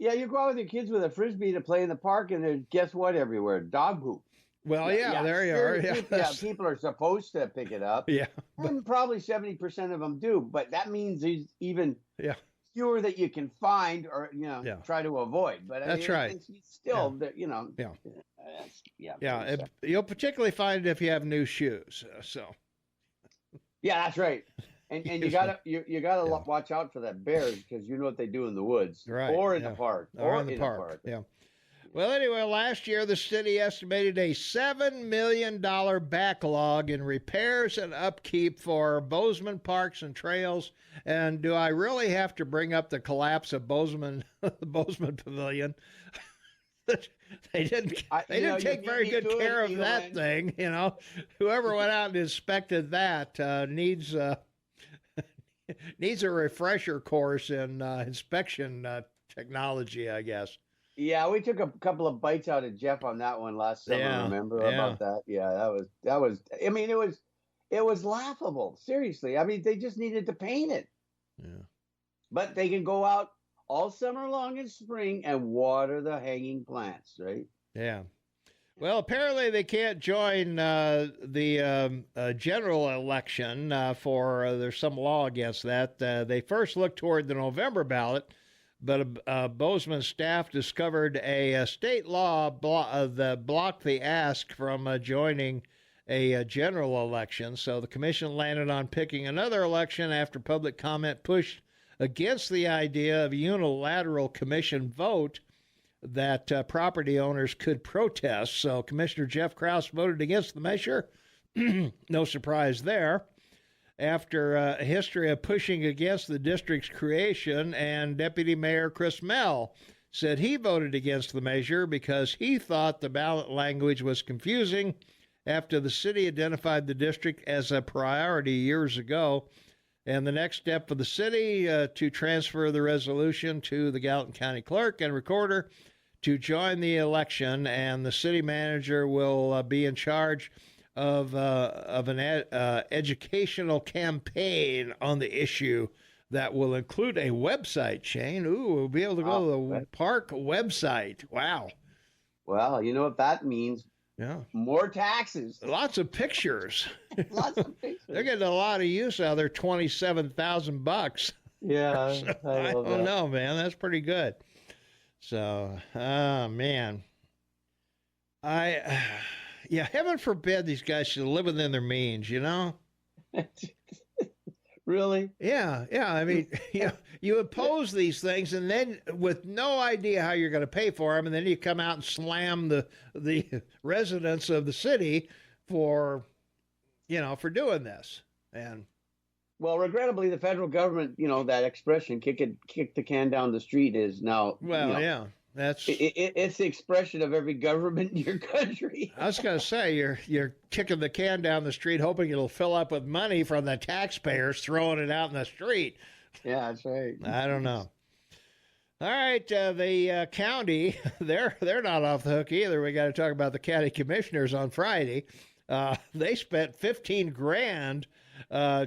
Yeah, you go out with your kids with a Frisbee to play in the park, and there's, guess what, everywhere? Dog poop. Well, there you are. Yeah, people are supposed to pick it up. Yeah. And probably 70% of them do, but that means there's even fewer that you can find or, try to avoid. But that's right. It's still, you'll particularly find it if you have new shoes. Yeah, that's right. And you gotta watch out for that bears because you know what they do in the woods, right? Or in the park, or in the park. Yeah. Well, anyway, last year the city estimated a $7 million backlog in repairs and upkeep for Bozeman parks and trails. And do I really have to bring up the collapse of Bozeman, the Bozeman Pavilion? They didn't take very good care of that thing. Whoever went out and inspected that needs a refresher course in inspection technology, I guess. Yeah, we took a couple of bites out of Jeff on that one last summer. Remember about that? Yeah, that was. I mean, it was laughable. Seriously, I mean, they just needed to paint it. Yeah. But they can go out all summer long in spring and water the hanging plants, right? Yeah. Well, apparently they can't join the general election there's some law against that. They first looked toward the November ballot. But Bozeman staff discovered a state law that blocked the ask from joining a general election. So the commission landed on picking another election after public comment pushed against the idea of a unilateral commission vote that property owners could protest. So Commissioner Jeff Krauss voted against the measure. No surprise there. After a history of pushing against the district's creation, and Deputy Mayor Chris Mell said he voted against the measure because he thought the ballot language was confusing after the city identified the district as a priority years ago. And the next step for the city to transfer the resolution to the Gallatin County Clerk and Recorder to join the election, and the city manager will be in charge of an educational campaign on the issue that will include a website, Shane. Ooh, we'll be able to go to the park website. Wow. Well, you know what that means? Yeah. More taxes. Lots of pictures. Lots of pictures. They're getting a lot of use out of their $27,000. Yeah, So, I I love don't that. know, man. That's pretty good. So, man, yeah, heaven forbid these guys should live within their means, you know? Really? Yeah. I mean, you impose these things, and then with no idea how you're going to pay for them, and then you come out and slam the residents of the city for doing this. And Well, regrettably, the federal government, that expression, kick the can down the street, is now, yeah, that's. It's the expression of every government in your country. I was going to say you're kicking the can down the street, hoping it'll fill up with money from the taxpayers, throwing it out in the street. Yeah, that's right. I don't know. All right, the county, they're not off the hook either. We got to talk about the county commissioners on Friday. They spent $15,000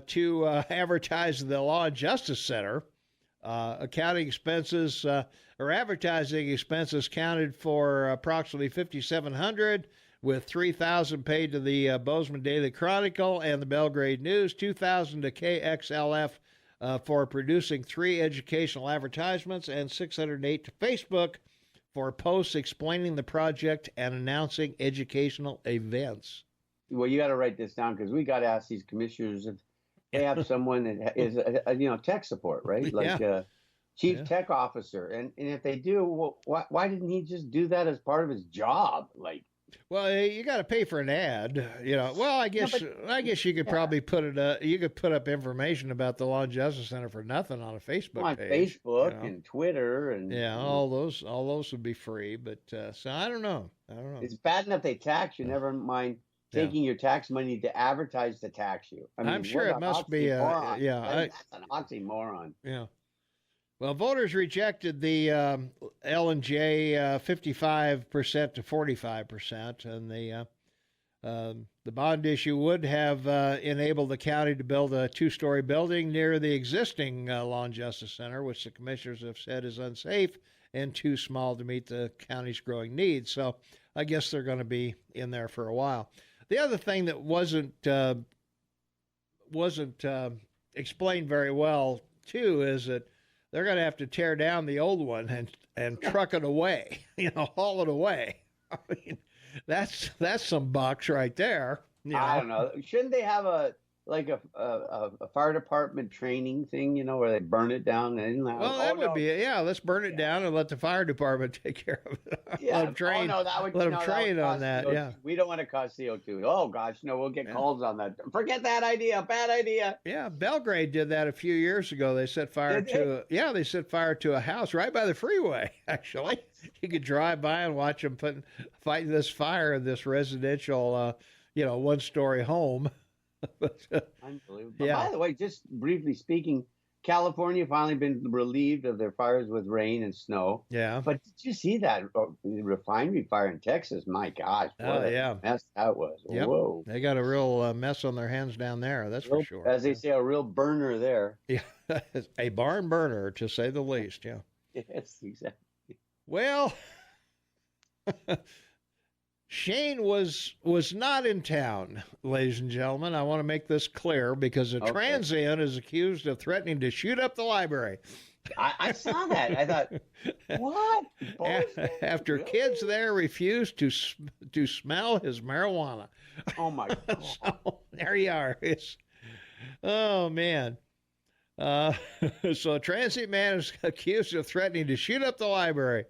to advertise the Law and Justice Center. Accounting expenses or advertising expenses counted for approximately $5,700, with $3,000 paid to the Bozeman Daily Chronicle and the Belgrade News, $2,000 to KXLF for producing 3 educational advertisements, and $608 to Facebook for posts explaining the project and announcing educational events. Well, you got to write this down, because we got to ask these commissioners if they have someone that is, tech support, right? Like chief tech officer. And if they do, well, why didn't he just do that as part of his job? Like, well, you got to pay for an ad, Well, I guess you could probably put it. You could put up information about the Law and Justice Center for nothing on a Facebook page, Facebook and Twitter, and all those would be free. But so I don't know. It's bad enough they tax you. Never mind taking your tax money to advertise to tax you. I mean, I'm sure it must be that's an oxymoron. Yeah. Well, voters rejected the L&J 55% to 45%, and the bond issue would have enabled the county to build a 2-story building near the existing Law and Justice Center, which the commissioners have said is unsafe and too small to meet the county's growing needs. So I guess they're going to be in there for a while. The other thing that wasn't explained very well, too, is that they're going to have to tear down the old one and truck it away, haul it away. I mean, that's some bucks right there. I don't know. Shouldn't they have a fire department training thing, where they burn it down? And that would be it. Yeah, let's burn it down and let the fire department take care of it. Yeah. Let them train on that. CO2. Yeah. We don't want to cause CO2. Oh, gosh, no, we'll get calls on that. Forget that idea. Bad idea. Yeah, Belgrade did that a few years ago. They set fire to a house right by the freeway, actually. You could drive by and watch them fighting this fire in this residential, 1-story home. Unbelievable. Yeah. By the way, just briefly speaking, California finally been relieved of their fires with rain and snow. Yeah. But did you see that refinery fire in Texas? My gosh. What a mess that was. Yep. Whoa. They got a real mess on their hands down there. That's for sure. As they say, a real burner there. Yeah. A barn burner, to say the least. Yeah. Yes, exactly. Well, Shane was not in town, ladies and gentlemen. I want to make this clear, because a transient is accused of threatening to shoot up the library. I saw that. I thought, what? After kids there refused to smell his marijuana. Oh, my God. So, there you are. Oh, man. So a transient man is accused of threatening to shoot up the library.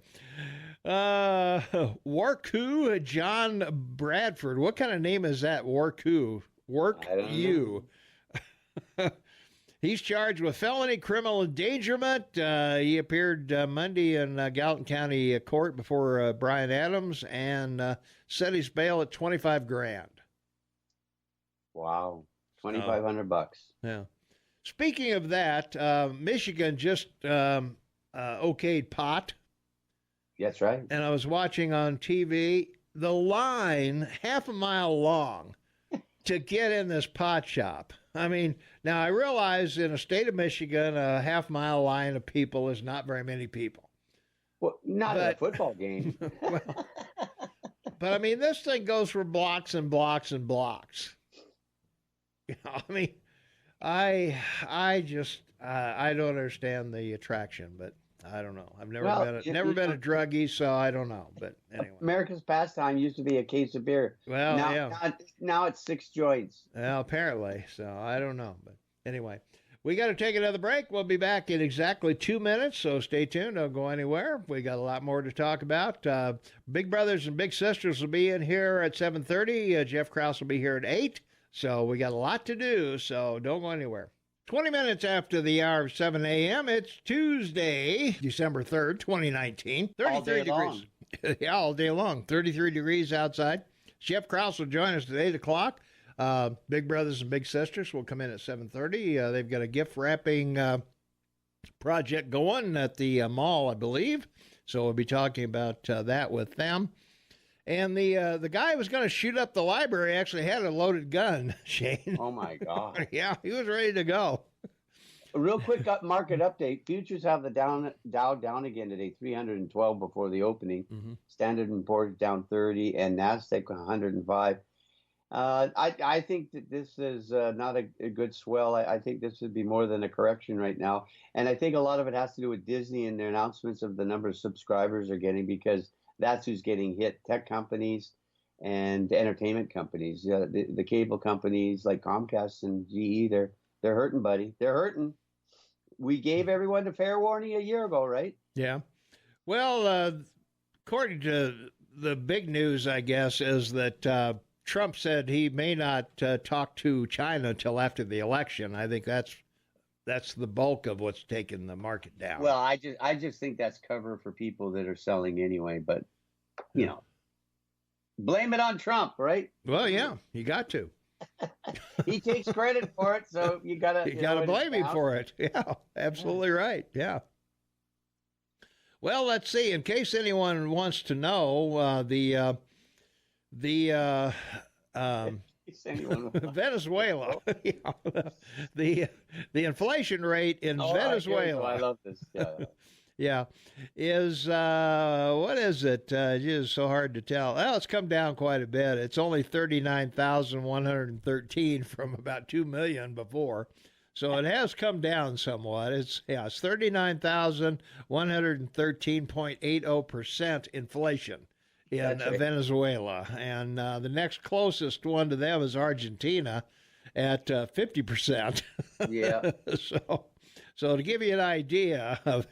Warku John Bradford. What kind of name is that? Warku. He's charged with felony criminal endangerment. He appeared Monday in Gallatin County Court before Brian Adams and set his bail at $25,000. Wow, $2,500. Yeah. Speaking of that, Michigan just okayed pot. That's right. And I was watching on TV, the line half a mile long to get in this pot shop. I mean, now I realize in a state of Michigan, a half-mile line of people is not very many people. Well, not at a football game. But I mean, this thing goes for blocks and blocks and blocks. I mean, I just I don't understand the attraction, but I don't know. I've never been a druggie, so I don't know. But anyway, America's pastime used to be a case of beer. Well, now it's 6 joints. Well, apparently, so I don't know. But anyway, we got to take another break. We'll be back in exactly 2 minutes, so stay tuned. Don't go anywhere. We got a lot more to talk about. Big Brothers and Big Sisters will be in here at 7:30. Jeff Krauss will be here at 8. So we got a lot to do, so don't go anywhere. 20 minutes after the hour of 7 a.m., it's Tuesday, December 3rd, 2019. 33 degrees. Yeah, all day long. 33 degrees outside. Jeff Krauss will join us at 8 o'clock. Big Brothers and Big Sisters will come in at 7:30. They've got a gift wrapping project going at the mall, I believe. So we'll be talking about that with them. And the guy who was going to shoot up the library actually had a loaded gun, Shane. Oh, my God. Yeah, he was ready to go. A real quick market update. Futures have the Dow down again today, 312 before the opening. Mm-hmm. Standard & Poor's down 30, and NASDAQ 105. I think that this is not a good swell. I think this would be more than a correction right now. And I think a lot of it has to do with Disney and their announcements of the number of subscribers they're getting, because that's who's getting hit. Tech companies and entertainment companies. The cable companies like Comcast and GE, they're hurting, buddy. They're hurting. We gave everyone a fair warning a year ago, right? Yeah. Well, according to the big news, I guess, is that Trump said he may not talk to China till after the election. I think that's the bulk of what's taking the market down. Well, I just think that's cover for people that are selling anyway. But blame it on Trump, right? Well, yeah, you got to. He takes credit for it, so you gotta blame him for it. Yeah, absolutely right. Yeah. Well, let's see. In case anyone wants to know, Venezuela. The inflation rate in Venezuela. I love this. Yeah, is what is it? It is so hard to tell. Well, it's come down quite a bit. It's only 39,113 from about 2 million before, so it has come down somewhat. It's 39,113.80% inflation in Venezuela, and the next closest one to them is Argentina at 50%. Yeah. So to give you an idea of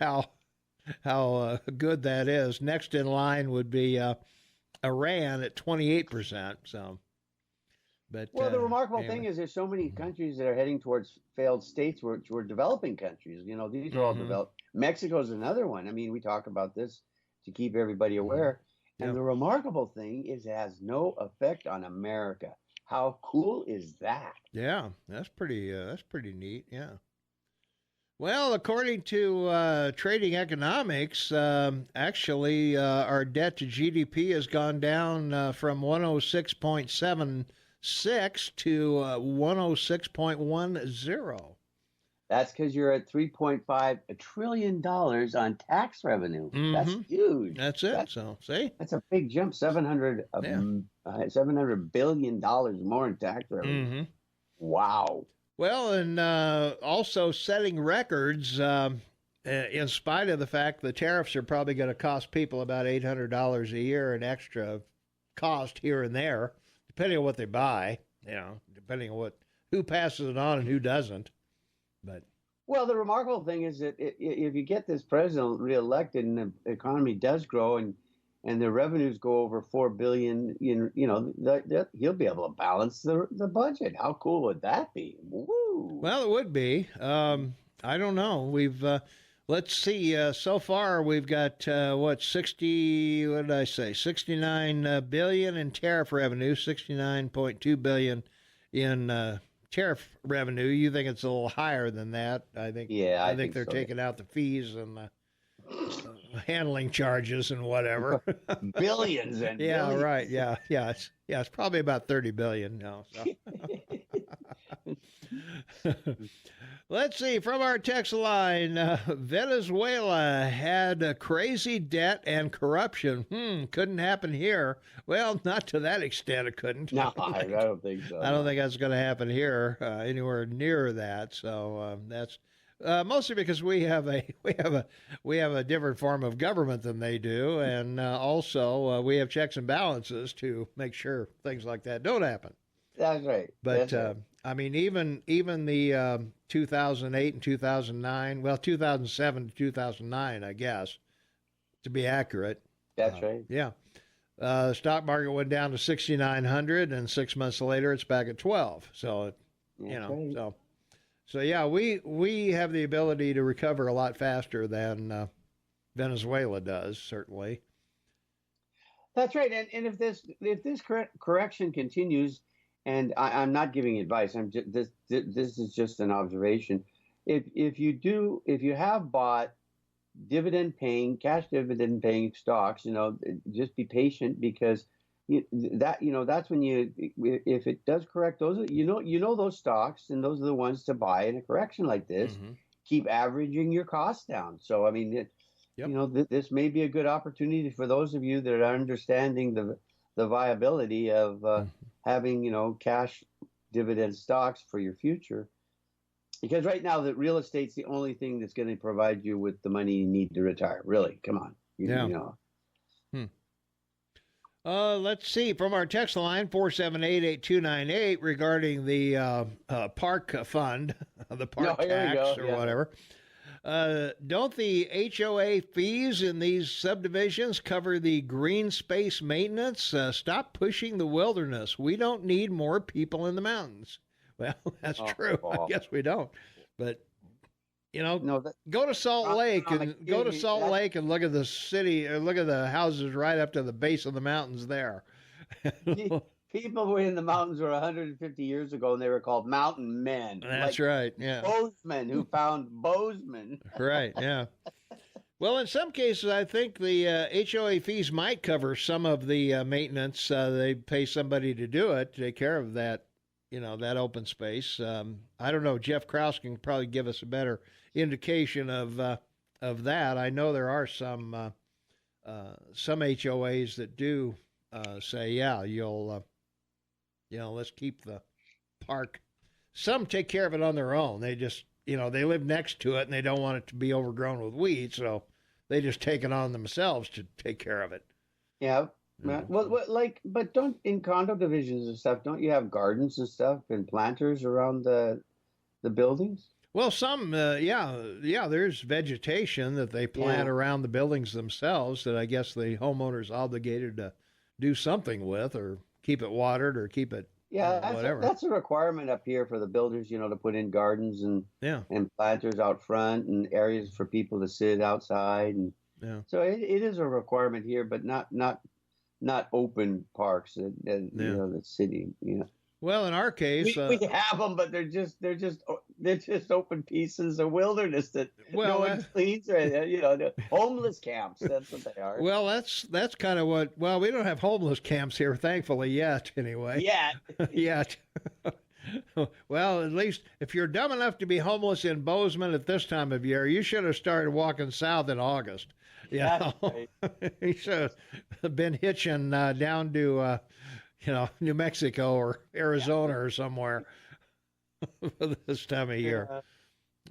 how good that is, next in line would be Iran at 28%. So, but the remarkable thing is there's so many countries that are heading towards failed states, which were developing countries. These are all developed. Mexico's another one. I mean, we talk about this to keep everybody aware. And the remarkable thing is it has no effect on America. How cool is that? Yeah, that's pretty neat. Yeah. Well, according to Trading Economics, actually, our debt to GDP has gone down from 106.76 to 106.10. That's because you're at $3.5 trillion on tax revenue. Mm-hmm. That's huge. That's it. See? That's a big jump. $700 billion more in tax revenue. Mm-hmm. Wow. Well, and also setting records, in spite of the fact the tariffs are probably going to cost people about $800 a year in extra cost here and there, depending on what they buy, depending on who passes it on and who doesn't. But the remarkable thing is that if you get this president reelected and the economy does grow and the revenues go over $4 billion, he'll be able to balance the budget. How cool would that be? Woo. Well, it would be. I don't know. We've let's see. So far, we've got 69 billion in tariff revenue, 69.2 billion in tariff revenue. You think it's a little higher than that? I think. Yeah, I think they're taking out the fees and the handling charges and whatever. Billions and billions. Right. Yeah. It's probably about 30 billion now. So. Let's see, from our text line, Venezuela had a crazy debt and corruption. Couldn't happen here. Well, not to that extent it couldn't. No, I don't think so. I don't think that's going to happen here anywhere near that. So that's mostly because we have a different form of government than they do, and also we have checks and balances to make sure things like that don't happen. That's right. But That's right. I mean, even the 2008 and 2009, well, 2007 to 2009, I guess, to be accurate. That's right. Yeah. The stock market went down to 6,900, and 6 months later, it's back at 12. So, Right. so yeah, we have the ability to recover a lot faster than Venezuela does, certainly. That's right. And if this correction continues, and I'm not giving advice, this is just an observation. If you have bought cash dividend paying stocks, just be patient, because that's when if it does correct, those are, those stocks, and those are the ones to buy in a correction like this. Mm-hmm. Keep averaging your costs down. So I mean, Yep. this may be a good opportunity for those of you that are understanding the viability of having cash dividend stocks for your future. Because right now, the real estate's the only thing that's going to provide you with the money you need to retire. Really, come on. Let's see, from our text line, 478-8298, regarding the park fund, the park tax or whatever. Don't the HOA fees in these subdivisions cover the green space maintenance? Stop pushing the wilderness. We don't need more people in the mountains. Well, that's true. I guess we don't. But go to Salt Lake and Lake and look at the city, or look at the houses right up to the base of the mountains there. People were in the mountains were 150 years ago, and they were called mountain men. That's right. Yeah. Bozeman, who found Bozeman. Right. Yeah. Well, in some cases, I think the HOA fees might cover some of the maintenance. They pay somebody to do it, to take care of that, that open space. I don't know. Jeff Krauss can probably give us a better indication of that. I know there are some HOAs that do say, yeah, you'll, let's keep the park. Some take care of it on their own. They just, they live next to it and they don't want it to be overgrown with weeds, so they just take it on themselves to take care of it. Yeah. Well, but don't, in condo divisions and stuff, don't you have gardens and stuff and planters around the buildings? Well, some, there's vegetation that they plant around the buildings themselves that I guess the homeowner's obligated to do something with, or keep it watered, or keep it, whatever. That's a requirement up here for the builders, to put in gardens and planters out front, and areas for people to sit outside. And so it is a requirement here, but not open parks in the city. Well, in our case, we have them, but they're just open pieces of wilderness that no one cleans. The homeless camps. That's what they are. Well, that's kind of what. Well, we don't have homeless camps here, thankfully, yet. Anyway, yet. Well, at least if you're dumb enough to be homeless in Bozeman at this time of year, you should have started walking south in August. That's right. You should have been hitching down to, New Mexico or Arizona or somewhere for this time of year.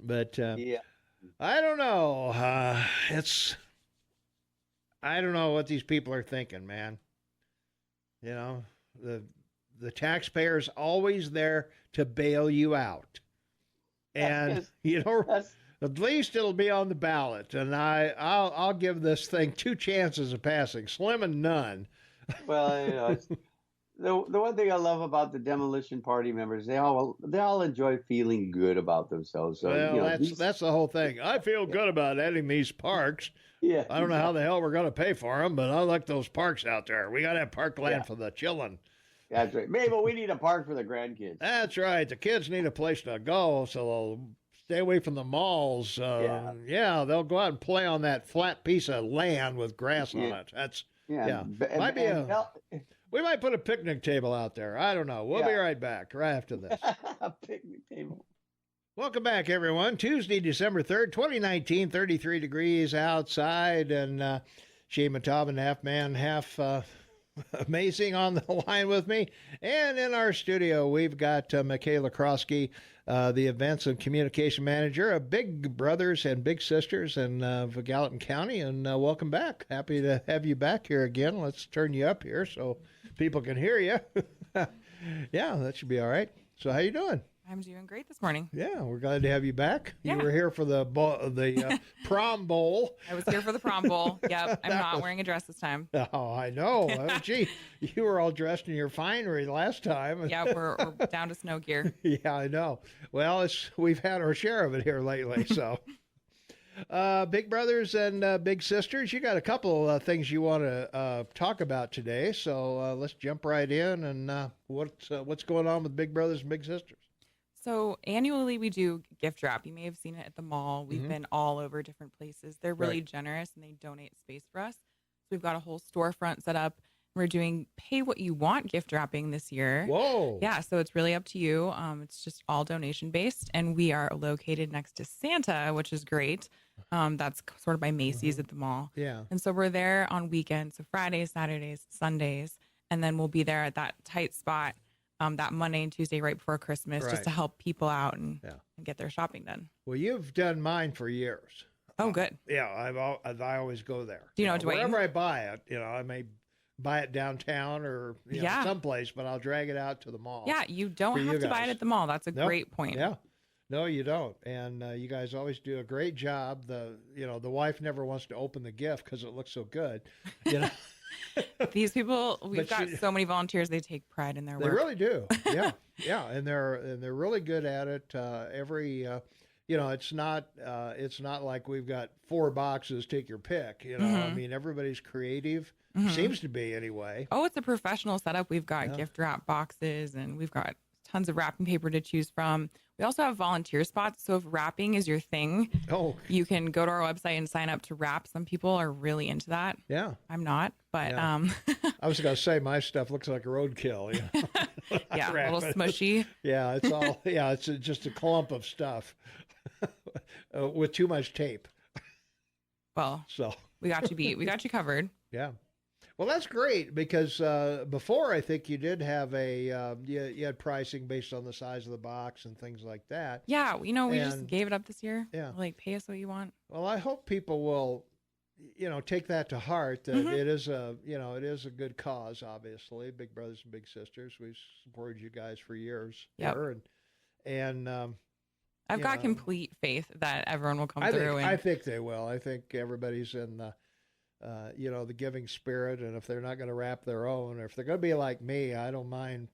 But I don't know. I don't know what these people are thinking, man. The taxpayer's always there to bail you out. And, at least it'll be on the ballot. And I'll give this thing 2 chances of passing, slim and none. Well, the one thing I love about the demolition party members, they all enjoy feeling good about themselves. So, well, that's the whole thing. I feel good about adding these parks. Yeah. I don't know how the hell we're going to pay for them, but I like those parks out there. We got to have parkland for the children. That's right. Mabel, we need a park for the grandkids. That's right. The kids need a place to go, so they'll stay away from the malls. They'll go out and play on that flat piece of land with grass on it. That's we might put a picnic table out there. I don't know. We'll be right back right after this. A picnic table. Welcome back, everyone. Tuesday, December 3rd, 2019, 33 degrees outside, and Shane Matobin, half man, half amazing on the line with me. And in our studio, we've got Michaela Krauss, the Events and Communication Manager of Big Brothers and Big Sisters in Gallatin County. And welcome back. Happy to have you back here again. Let's turn you up here so people can hear you. Yeah, that should be all right. So how you doing? I'm doing great this morning. Yeah, we're glad to have you back. Yeah. You were here for the prom bowl. I was here for the prom bowl. Yep, I'm not wearing a dress this time. Oh, I know. Oh, gee, you were all dressed in your finery last time. Yeah, we're down to snow gear. Yeah, I know. Well, we've had our share of it here lately. So, Big Brothers and Big Sisters, you got a couple things you want to talk about today. So let's jump right in. And what's going on with Big Brothers and Big Sisters? So annually we do gift wrap. You may have seen it at the mall. We've been all over different places. They're really generous and they donate space for us. So we've got a whole storefront set up. We're doing pay what you want gift wrapping this year. Whoa. Yeah, so it's really up to you. It's just all donation based. And we are located next to Santa, which is great. That's sort of by Macy's at the mall. Yeah. And so we're there on weekends, so Fridays, Saturdays, Sundays. And then we'll be there at that tight spot that Monday and Tuesday right before Christmas, just to help people out and get their shopping done. Well, you've done mine for years. Oh, good. Yeah, I always go there. Do you know Dwayne? Wherever I buy it, I may buy it downtown or someplace, but I'll drag it out to the mall. Yeah, you don't have to buy it at the mall. That's a great point. Yeah. No, you don't. And you guys always do a great job. The wife never wants to open the gift because it looks so good. These people, we've got so many volunteers. They take pride in their work. They really do. Yeah, yeah, and they're really good at it. It's not like we've got 4 boxes. Take your pick. I mean, everybody's creative. Seems to be anyway. Oh, it's a professional setup. We've got gift wrap boxes, and we've got tons of wrapping paper to choose from. We also have volunteer spots. So if wrapping is your thing, you can go to our website and sign up to wrap. Some people are really into that. Yeah. I'm not, but I was going to say my stuff looks like a roadkill. Yeah, a little smushy. Yeah, it's all it's just a clump of stuff with too much tape. Well, so we got you covered. Yeah. Well, that's great because before I think you did have you had pricing based on the size of the box and things like that. Yeah, we just gave it up this year. Yeah, like pay us what you want. Well, I hope people will, take that to heart. That it is a good cause. Obviously, Big Brothers and Big Sisters. We've supported you guys for years. Yep. And I've got complete faith that everyone will come through. I think they will. I think everybody's in the giving spirit, and if they're not going to wrap their own, or if they're going to be like me, I don't mind.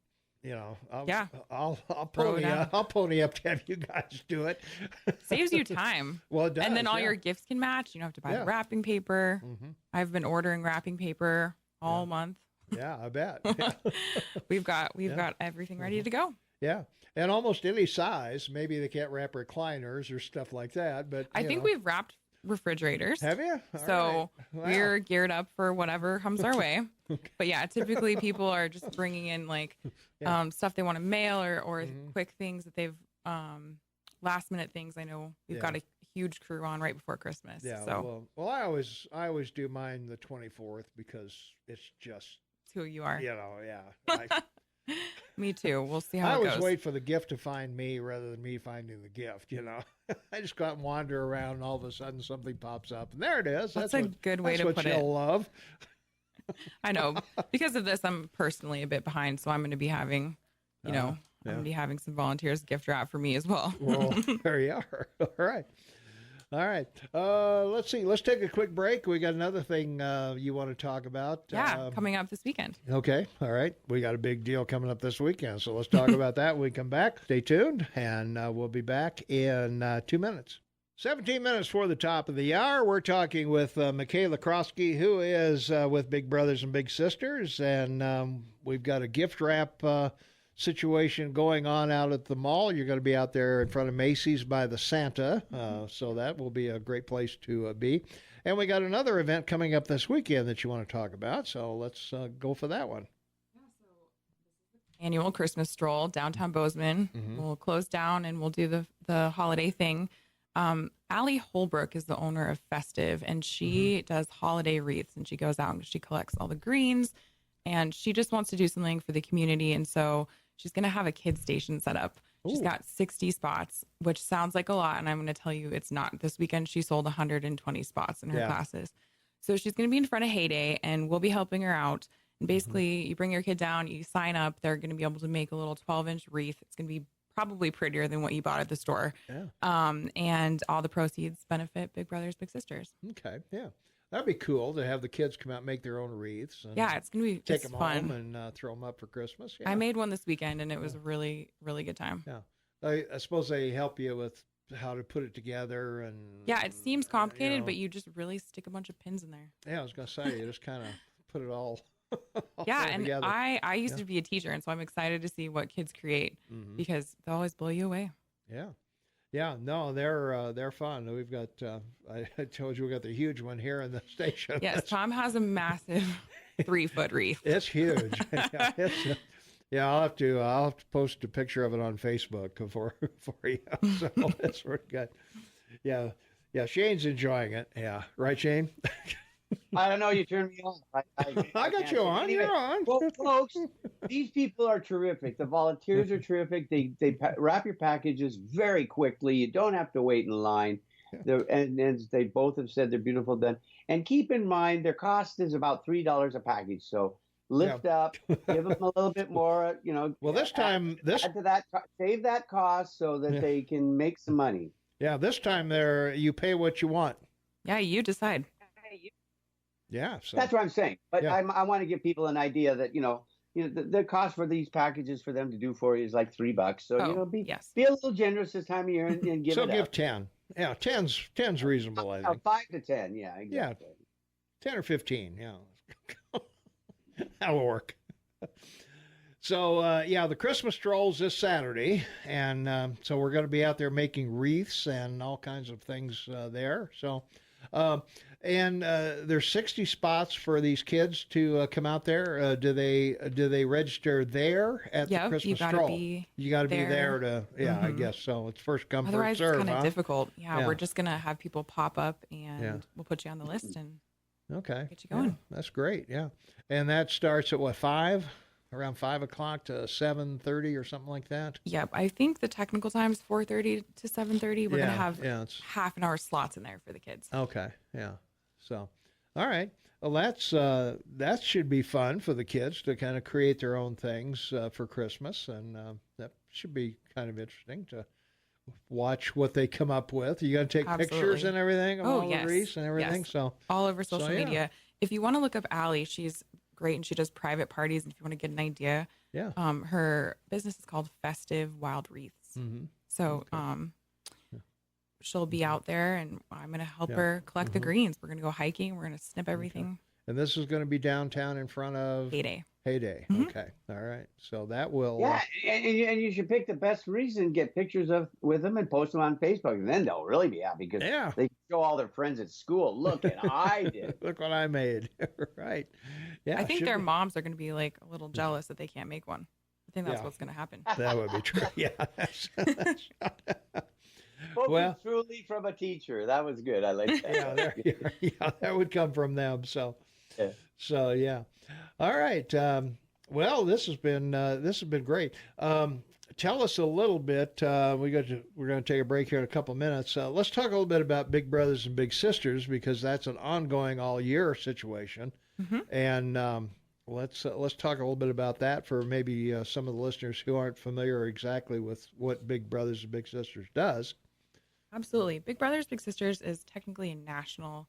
I'll pony up to have you guys do it. Saves you time. Well, it does, and then all your gifts can match. You don't have to buy the wrapping paper. I've been ordering wrapping paper all month. Yeah, I bet. Yeah. we've got everything ready to go. Yeah, and almost any size. Maybe they can't wrap recliners or stuff like that, but I think we've wrapped refrigerators. Have you? So we're geared up for whatever comes our way. But yeah, typically people are just bringing in stuff they want to mail or quick things that they've last minute things. I know we've got a huge crew on right before Christmas. Yeah. So I always do mine the 24th because it's just who you are. Me too. We'll see how it goes. I always wait for the gift to find me rather than me finding the gift, I just go out and wander around and all of a sudden something pops up and there it is. That's a good way to put it. You'll love. I know. Because of this, I'm personally a bit behind, so I'm going to be having, I'm going to be having some volunteers gift wrap for me as well. Well, there you are. All right. Let's see. Let's take a quick break. We got another thing you want to talk about. Yeah, coming up this weekend. Okay. All right. We got a big deal coming up this weekend, so let's talk about that when we come back. Stay tuned, and we'll be back in 2 minutes. 17 minutes for the top of the hour. We're talking with Michaela Krauss, who is with Big Brothers and Big Sisters, and we've got a gift wrap situation going on out at the mall. You're going to be out there in front of Macy's by the Santa, so that will be a great place to be. And we got another event coming up this weekend that you want to talk about, so let's go for that one. Yeah, so this is annual Christmas Stroll downtown Bozeman. We'll close down and we'll do the holiday thing. Allie Holbrook is the owner of Festive, and she does holiday wreaths, and she goes out and she collects all the greens, and she just wants to do something for the community. And so she's going to have a kid station set up. She's got 60 spots, which sounds like a lot. And I'm going to tell you it's not. This weekend, she sold 120 spots in her classes. So she's going to be in front of Heyday, and we'll be helping her out. And basically, you bring your kid down, you sign up. They're going to be able to make a little 12-inch wreath. It's going to be probably prettier than what you bought at the store. And all the proceeds benefit Big Brothers Big Sisters. Okay, yeah. That'd be cool to have the kids come out and make their own wreaths. And yeah, it's going to be take them fun. home and throw them up for Christmas. I made one this weekend, and it was a really, really good time. Yeah. I suppose they help you with how to put it together. And yeah, it seems complicated, but you just really stick a bunch of pins in there. Yeah, I was going to say, you just kind of put it all yeah, and together. I used to be a teacher, and so I'm excited to see what kids create because they'll always blow you away. Yeah, no, they're fun. We've got I told you we got the huge one here in the station. Yes, Tom has a massive 3-foot wreath. It's huge. I'll have to post a picture of it on Facebook for you. So that's pretty good. Yeah, Shane's enjoying it. Yeah, right, Shane. I don't know. You turned me on. I got you on. Anyway, you're on. Well, folks, these people are terrific. The volunteers are terrific. They wrap your packages very quickly. You don't have to wait in line. And they both have said they're beautiful done. And keep in mind, their cost is about $3 a package. So lift up, give them a little bit more. Well, this time, add to that, save that cost so that they can make some money. Yeah, this time you pay what you want. Yeah, you decide. Yeah, so. That's what I'm saying. But I want to give people an idea that the cost for these packages for them to do for you is like $3. So be a little generous this time of year and give. So give 10. Yeah, 10's reasonable. I think 5 to 10. Yeah, exactly. Yeah, 10 or 15. Yeah, that'll work. So the Christmas Strolls this Saturday, and so we're going to be out there making wreaths and all kinds of things there. So. And there's 60 spots for these kids to come out there. Do they register there at the Christmas Stroll? You got to be there to. Yeah, I guess so. It's first come, Otherwise, first serve. It's kind of difficult. Yeah, we're just gonna have people pop up, and we'll put you on the list and get you going. Yeah, that's great. Yeah, and that starts at what, 5? Around 5 o'clock to 7:30 or something like that. Yep, I think the technical time is 4:30 to 7:30. We're gonna have half an hour slots in there for the kids. Okay, yeah. So, all right. Well, that should be fun for the kids to kind of create their own things for Christmas, and that should be kind of interesting to watch what they come up with. You got to take pictures and everything of all the wreaths and everything. Yes. So all over social media. If you want to look up Allie, she's great, and she does private parties. And if you want to get an idea, her business is called Festive Wild Wreaths. So she'll be out there, and I'm going to help her collect the greens. We're going to go hiking. We're going to snip everything. And this is going to be downtown in front of Heyday. Okay. All right. So that will. Yeah, and you should pick the best reason, get pictures with them and post them on Facebook. And then they'll really be happy because they show all their friends at school. Look at I did. Look what I made. Right. Yeah. I think their moms are going to be like a little jealous that they can't make one. I think that's what's going to happen. That would be true. Yeah. Well, truly from a teacher. That was good. I like that. That would come from them. So, all right. Well, this has been great. Tell us a little bit. We're going to take a break here in a couple minutes. Let's talk a little bit about Big Brothers and Big Sisters, because that's an ongoing all year situation. And let's talk a little bit about that for maybe some of the listeners who aren't familiar exactly with what Big Brothers and Big Sisters does. Absolutely. Big Brothers Big Sisters is technically a national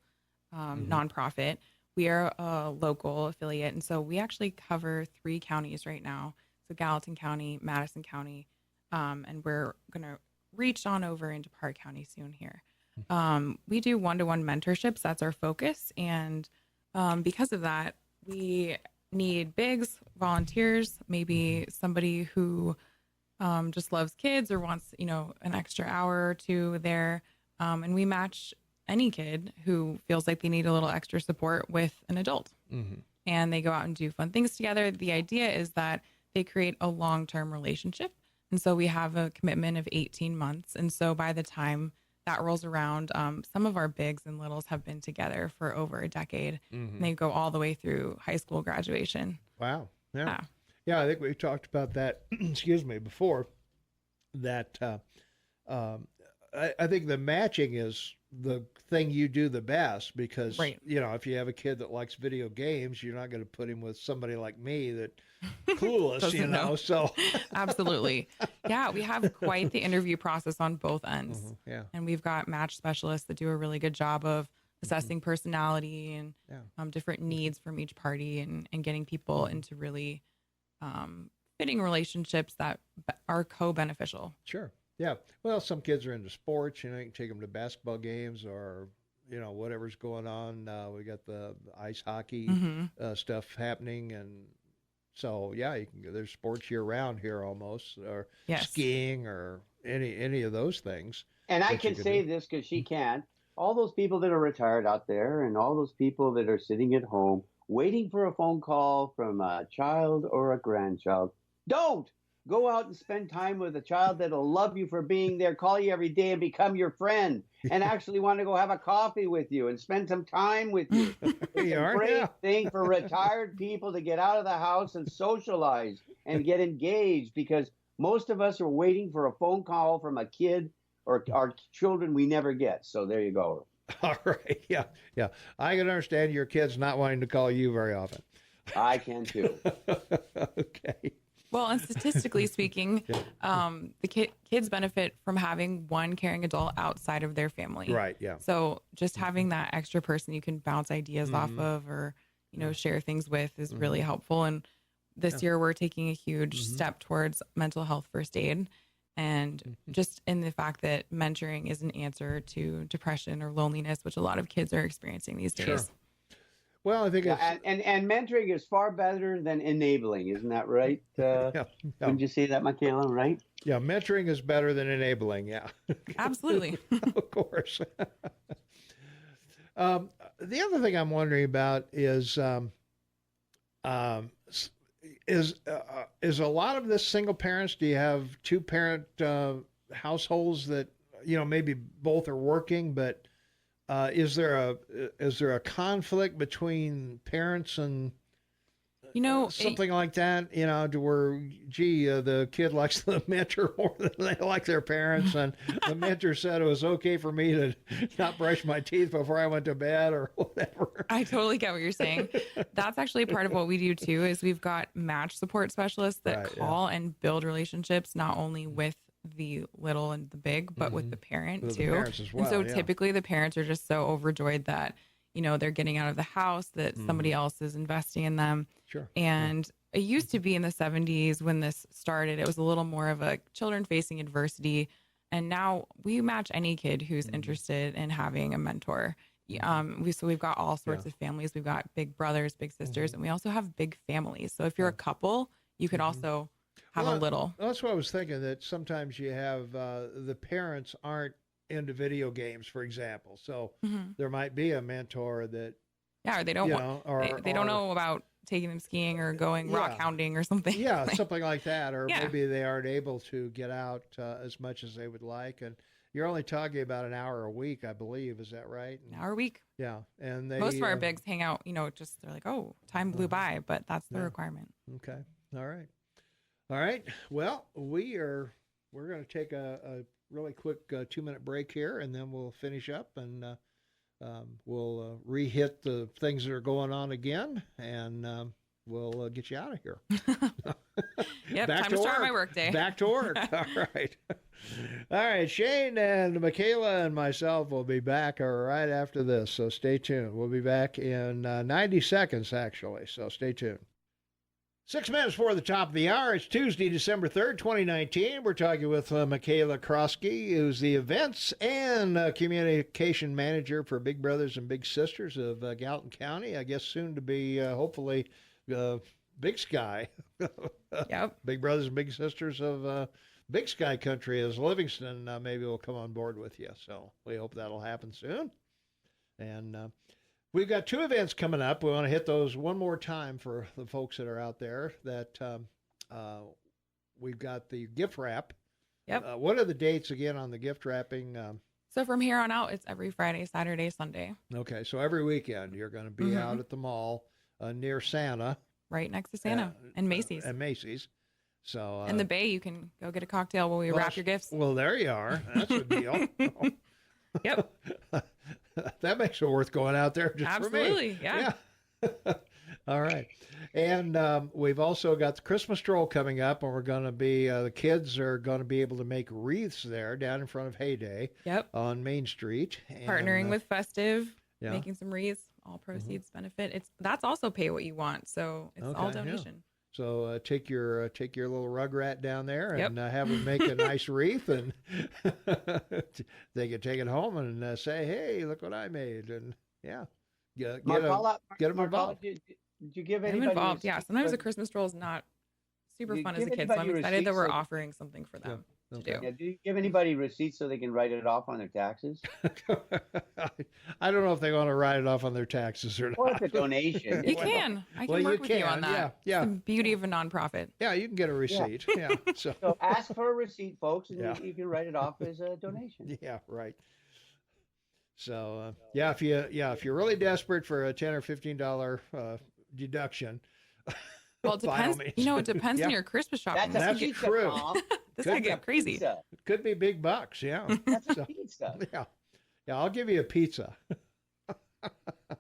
nonprofit. We are a local affiliate, and so we actually cover 3 counties right now. So Gallatin County, Madison County, and we're going to reach on over into Park County soon here. We do one-to-one mentorships. That's our focus. And because of that, we need bigs, volunteers, maybe somebody who just loves kids or wants, an extra hour or two there. And we match any kid who feels like they need a little extra support with an adult. And they go out and do fun things together. The idea is that they create a long-term relationship. And so we have a commitment of 18 months. And so by the time that rolls around, some of our bigs and littles have been together for over a decade. And they go all the way through high school graduation. Wow. Yeah. Yeah. Yeah, I think we talked about that, excuse me, before, that I think the matching is the thing you do the best because, Right. If you have a kid that likes video games, you're not going to put him with somebody like me that clueless, Doesn't know. so. Absolutely. Yeah, we have quite the interview process on both ends. Yeah. And we've got match specialists that do a really good job of assessing personality and different needs from each party and getting people into really fitting relationships that are co-beneficial. Sure. Yeah. Well, some kids are into sports. You can take them to basketball games or, whatever's going on. We got the ice hockey stuff happening. And so, yeah, you can there's sports year round here almost, or skiing or any of those things. And I can say this because she can't. All those people that are retired out there and all those people that are sitting at home waiting for a phone call from a child or a grandchild, don't go out and spend time with a child that'll love you for being there, call you every day and become your friend and actually want to go have a coffee with you and spend some time with you. It's a great thing for retired people to get out of the house and socialize and get engaged because most of us are waiting for a phone call from a kid or our children we never get. So there you go. All right. Yeah. Yeah. I can understand your kids not wanting to call you very often. I can too. Okay. Well, and statistically speaking, the kids benefit from having one caring adult outside of their family. Right. Yeah. So just having that extra person you can bounce ideas off of or, share things with is really helpful. And this year we're taking a huge step towards mental health first aid. And just in the fact that mentoring is an answer to depression or loneliness, which a lot of kids are experiencing these days. Sure. Well, I think and mentoring is far better than enabling, isn't that right? Wouldn't you say that, Michaela? Right? Yeah, mentoring is better than enabling. Yeah, absolutely. Of course. The other thing I'm wondering about is a lot of this single parents? Do you have two parent households that maybe both are working, but is there a conflict between parents and something like that? To where the kid likes the mentor more than they like their parents, and the mentor said it was okay for me to not brush my teeth before I went to bed or whatever. I totally get what you're saying. That's actually part of what we do too. Is we've got match support specialists that call and build relationships not only with the little and the big, but with the parent with too. The parents as well, and so typically the parents are just so overjoyed that, they're getting out of the house, that somebody else is investing in them. Sure. And it used to be in the 70s when this started, it was a little more of a children facing adversity. And now we match any kid who's interested in having a mentor. We've got all sorts of families. We've got big brothers, big sisters, and we also have big families. So if you're a couple, you could also have a little. That's what I was thinking, that sometimes you have the parents aren't into video games, for example. So there might be a mentor that or they don't they don't know about taking them skiing or going rock hounding or something. Yeah, something like that. Or maybe they aren't able to get out as much as they would like. And you're only talking about an hour a week, I believe. Is that right? An hour a week. Yeah. And most of our bigs hang out, just they're like, oh, time blew by, but that's the requirement. Okay. All right. All right. Well, we're going to take a really quick 2-minute break here, and then we'll finish up and we'll re-hit the things that are going on again, and we'll get you out of here. Yep, time to start my work day. Back to work. All right. All right. Shane and Michaela and myself will be back right after this, so stay tuned. We'll be back in 90 seconds, actually, so stay tuned. 6 minutes before the top of the hour. It's Tuesday, December 3rd, 2019. We're talking with Michaela Krauss, who's the events and communication manager for Big Brothers and Big Sisters of Gallatin County. I guess soon to be, hopefully, Big Sky. Yep. Big Brothers and Big Sisters of Big Sky Country, as Livingston maybe will come on board with you. So we hope that'll happen soon. And we've got 2 events coming up. We want to hit those one more time for the folks that are out there that we've got the gift wrap. Yep. What are the dates again on the gift wrapping? So from here on out, it's every Friday, Saturday, Sunday. Okay, so every weekend you're going to be out at the mall near Santa. Right next to Santa and Macy's. And Macy's. So in the Bay, you can go get a cocktail while we wrap your gifts. Well, there you are. That's a deal. Yep. That makes it worth going out there just Absolutely, for me. yeah. All right. And we've also got the Christmas Stroll coming up, and we're going to be, the kids are going to be able to make wreaths there down in front of Heyday on Main Street. And, partnering with Festive, making some wreaths, all proceeds benefit. That's also pay what you want, so it's all donation. Yeah. So take your little rugrat down there and have them make a nice wreath, and they can take it home and say, "Hey, look what I made!" And get them involved. Did you give anybody involved? Yeah. Sometimes a Christmas stroll is not super fun as a kid, so I'm excited that we're offering something for them to do. Yeah, do you give anybody receipts so they can write it off on their taxes? I don't know if they want to write it off on their taxes or not. Or it's a donation. You can. I can work with you on that. Yeah. It's the beauty of a nonprofit. Yeah, you can get a receipt. Yeah. So ask for a receipt, folks, and you can write it off as a donation. Yeah, right. So if you're really desperate for a $10 or $15 deduction. Well, it depends. It depends on your Christmas shopping. That's true. This could get crazy. Pizza. Could be big bucks, yeah. That's a pizza. Yeah, I'll give you a pizza.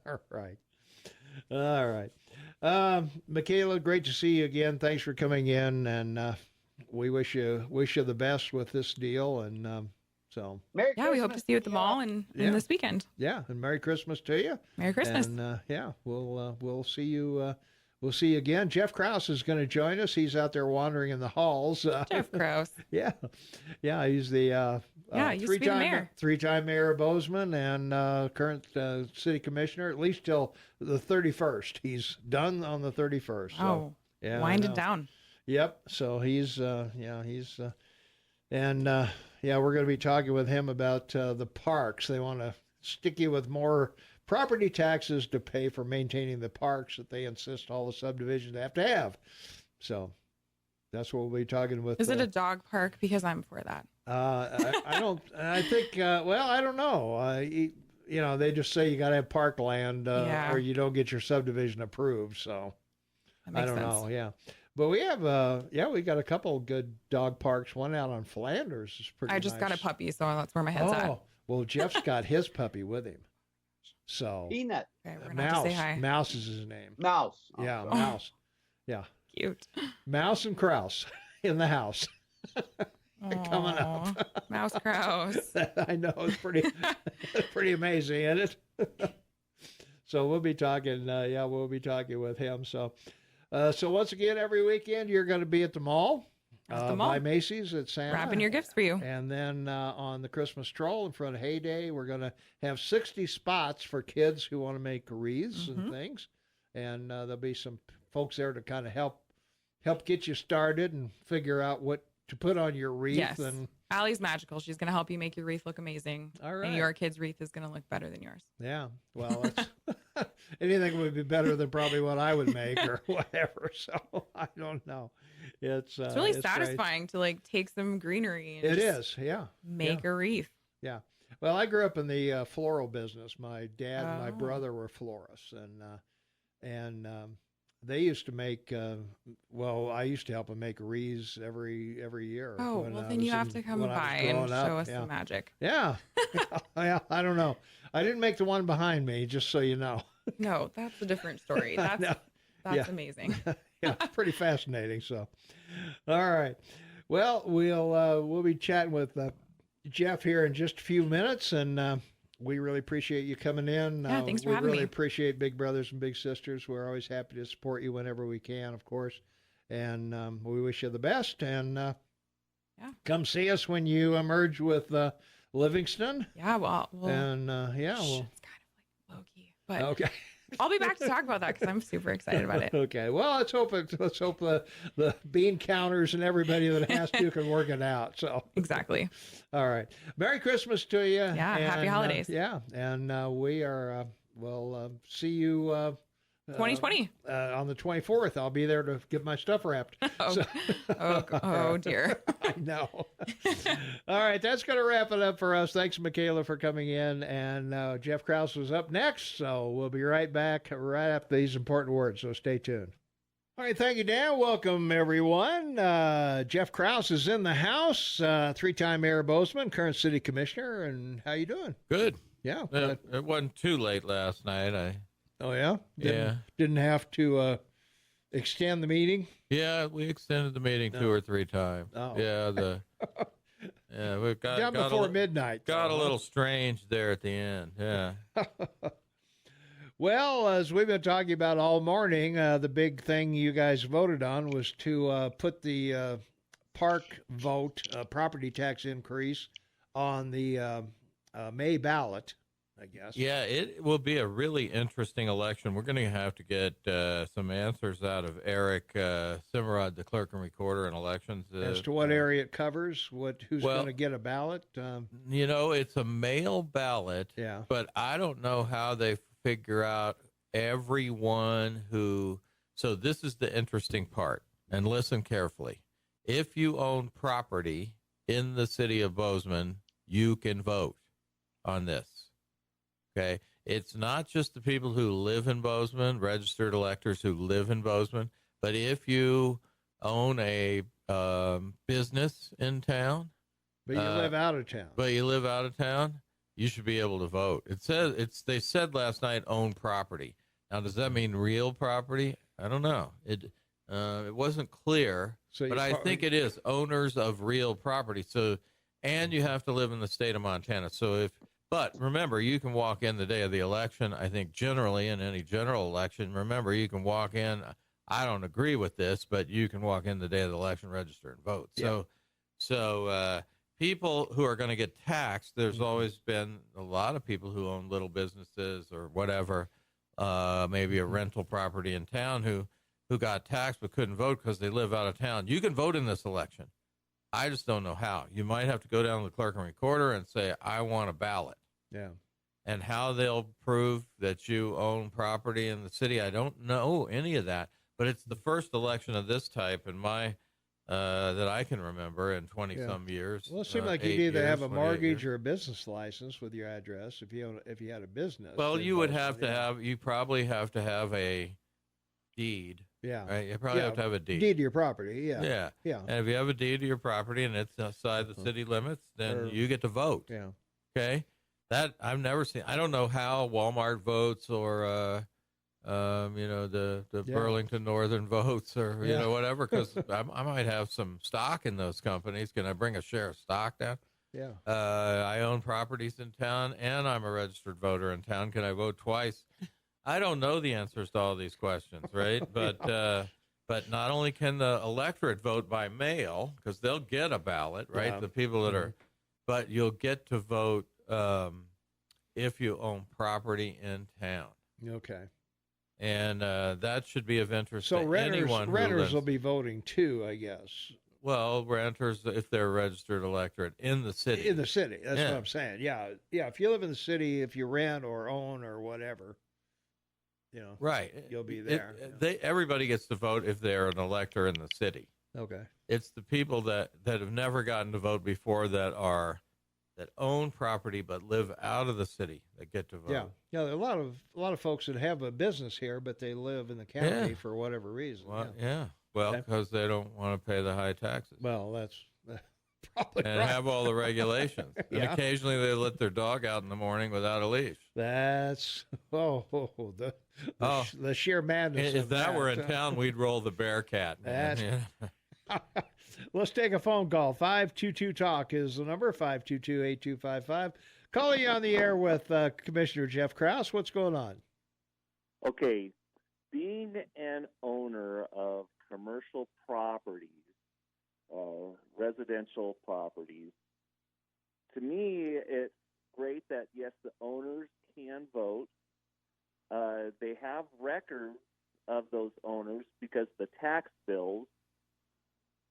All right. Michaela, great to see you again. Thanks for coming in, and we wish you the best with this deal, and so. Merry Christmas. We hope to see you at the mall and this weekend. Yeah, and Merry Christmas to you. Merry Christmas. And we'll see you. We'll see you again. Jeff Krauss is going to join us. He's out there wandering in the halls. Jeff Krauss. Yeah. He's the three-time mayor of Bozeman and current city commissioner, at least till the 31st. He's done on the 31st. So, winding down. Yep. So he's we're going to be talking with him about the parks. They want to stick you with more property taxes to pay for maintaining the parks that they insist all the subdivisions have to have. So that's what we'll be talking with. Is it a dog park? Because I'm for that. I don't know. They just say you got to have parkland or you don't get your subdivision approved. So I don't know. Yeah. But we have, we got a couple of good dog parks. One out on Flanders is pretty nice. I just got a puppy, so that's where my head's at. Well, Jeff's got his puppy with him. So Peanut. Okay, we're gonna have to say hi. Mouse is his name. Mouse. Yeah, Mouse. Yeah. Cute. Mouse and Krauss in the house. Coming up. Mouse Krauss. I know, it's pretty amazing, isn't it? So we'll be talking. We'll be talking with him. So once again, every weekend you're going to be at the mall. By Macy's at Santa. Wrapping your gifts for you. And then on the Christmas Stroll in front of Heyday, we're going to have 60 spots for kids who want to make wreaths and things. And there'll be some folks there to kind of help get you started and figure out what to put on your wreath. Yes. And Allie's magical. She's going to help you make your wreath look amazing. All right. And your kid's wreath is going to look better than yours. Yeah. Well, anything would be better than probably what I would make or whatever. So I don't know. It's really satisfying to take some greenery. And it is. Yeah. Make a wreath. Yeah. Well, I grew up in the floral business. My dad and my brother were florists, and they used to make. I used to help them make wreaths every year. Oh, well, then you have to come by and show us the magic. Yeah. I don't know. I didn't make the one behind me, just so you know. No, that's a different story. That's amazing. Yeah, it's pretty fascinating. So, all right. Well, we'll be chatting with Jeff here in just a few minutes, and we really appreciate you coming in. Thanks for having me. We really appreciate Big Brothers and Big Sisters. We're always happy to support you whenever we can, of course. And we wish you the best. And come see us when you emerge with Livingston. Yeah, well, and it's kind of low key, but okay. I'll be back to talk about that because I'm super excited about it. Okay. Well, let's hope the bean counters and everybody that has to can work it out. So exactly. All right. Merry Christmas to you. Yeah. And happy holidays. And we are. We'll see you 2020. On the 24th, I'll be there to get my stuff wrapped. Oh dear. I know. All right, that's going to wrap it up for us. Thanks, Michaela, for coming in. And Jeff Krauss is up next, so we'll be right back right after these important words, so stay tuned. All right, thank you, Dan. Welcome, everyone. Jeff Krauss is in the house, three-time Mayor of Bozeman, current city commissioner. And how you doing? Good. Yeah. It wasn't too late last night. Oh, yeah? Yeah. Didn't have to extend the meeting? Yeah, we extended the meeting 2 or 3 times. Oh. Yeah, we got Done before midnight. Got a little strange there at the end. Yeah. Well, as we've been talking about all morning, the big thing you guys voted on was to put the park vote, property tax increase, on the May ballot, I guess. Yeah, it will be a really interesting election. We're going to have to get some answers out of Eric Simrod, the clerk and recorder in elections. As to what area it covers, who's going to get a ballot? It's a mail ballot, Yeah. but I don't know how they figure out everyone who. So this is the interesting part, and listen carefully. If you own property in the city of Bozeman, you can vote on this. Okay, it's not just the people who live in Bozeman, registered electors who live in Bozeman, but if you own a business in town, But you live out of town. You should be able to vote. They said last night own property. Now, does that mean real property? I don't know. It wasn't clear, but I think it is owners of real property. So, and you have to live in the state of Montana. But remember, you can walk in the day of the election. I think generally in any general election, remember, you can walk in. I don't agree with this, but you can walk in the day of the election, register, and vote. Yeah. So people who are going to get taxed, there's always been a lot of people who own little businesses or whatever, maybe a rental property in town who got taxed but couldn't vote because they live out of town. You can vote in this election. I just don't know how. You might have to go down to the clerk and recorder and say, I want a ballot. Yeah. And how they'll prove that you own property in the city, I don't know any of that. But it's the first election of this type in my that I can remember in 20-some years. Well, it seemed like you'd either have a mortgage or a business license with your address if you had a business. Well, you would have to have. You probably have to have a deed. Yeah. Right? You probably have to have a deed. Deed to your property, yeah. Yeah. Yeah. And if you have a deed to your property and it's outside the city limits, then you get to vote. Yeah. Okay? That I've never seen. I don't know how Walmart votes or the Burlington Northern votes or whatever, because I might have some stock in those companies. Can I bring a share of stock down? Yeah. I own properties in town and I'm a registered voter in town. Can I vote twice? I don't know the answers to all these questions, right? But but not only can the electorate vote by mail, because they'll get a ballot, right? Yeah. The people that are, but you'll get to vote if you own property in town. Okay. And that should be of interest So to anyone who renters lives. will be voting too, I guess. Well, renters, if they're a registered electorate in the city. In the city, that's what I'm saying. Yeah, yeah. If you live in the city, if you rent or own or whatever, right, you'll be there. Everybody gets to vote if they're an elector in the city. Okay. It's the people that have never gotten to vote before that own property but live out of the city that get to vote. Yeah, yeah. There are a lot of folks that have a business here, but they live in the county for whatever reason. Well, Well, because they don't want to pay the high taxes. Well, that's probably and right. have all the regulations. And Yeah. occasionally they let their dog out in the morning without a leash. That's the sheer madness. If of that were in town, we'd roll the bear cat. Man. Let's take a phone call. 522-TALK is the number, 522-8255. Calling you on the air with Commissioner Jeff Krauss. What's going on? Okay, being an owner of commercial properties, residential properties, to me, it's great that, yes, the owners can vote. They have records of those owners because the tax bills,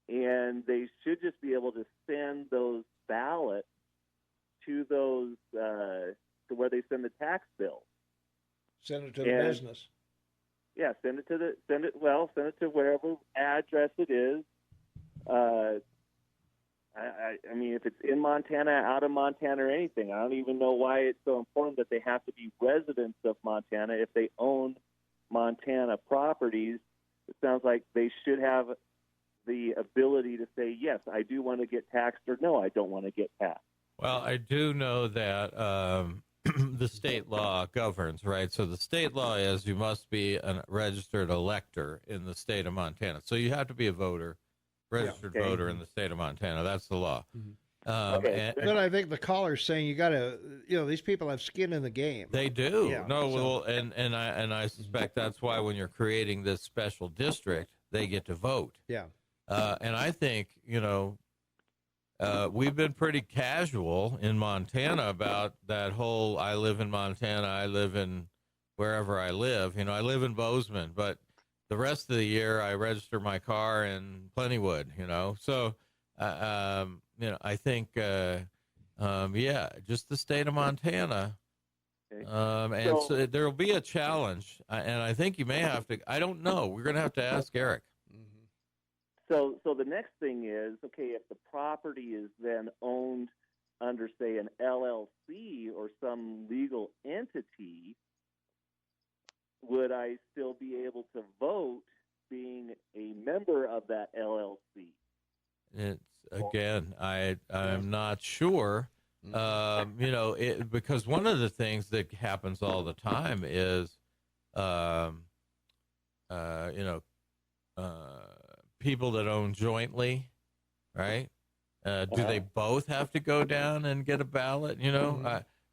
and they should just be able to send those ballots to those to where they send the tax bills. Send it to the business. yeah, send it to wherever address it is. I mean, if it's in Montana, out of Montana, or anything, I don't even know why it's so important that they have to be residents of Montana. If they own Montana properties, it sounds like they should have the ability to say, yes, I do want to get taxed, or no, I don't want to get taxed. Well, I do know that the state law governs, right? So the state law is you must be a registered elector in the state of Montana. So you have to be a voter, registered voter in the state of Montana. That's the law. But I think the caller's saying you got to, these people have skin in the game. They do. Yeah, well, and I suspect that's why when you're creating this special district, they get to vote. Yeah. And I think, we've been pretty casual in Montana about that whole I live in Montana, I live in wherever I live. I live in Bozeman, but the rest of the year I register my car in Plentywood, So, I think, just the state of Montana. So there will be a challenge, and I think you may have to, I don't know, we're going to have to ask Eric. So the next thing is, okay, if the property is then owned under, say, an LLC or some legal entity, would I still be able to vote being a member of that LLC? It's again, I'm not sure. Because one of the things that happens all the time is, people that own jointly, right? Do they both have to go down and get a ballot?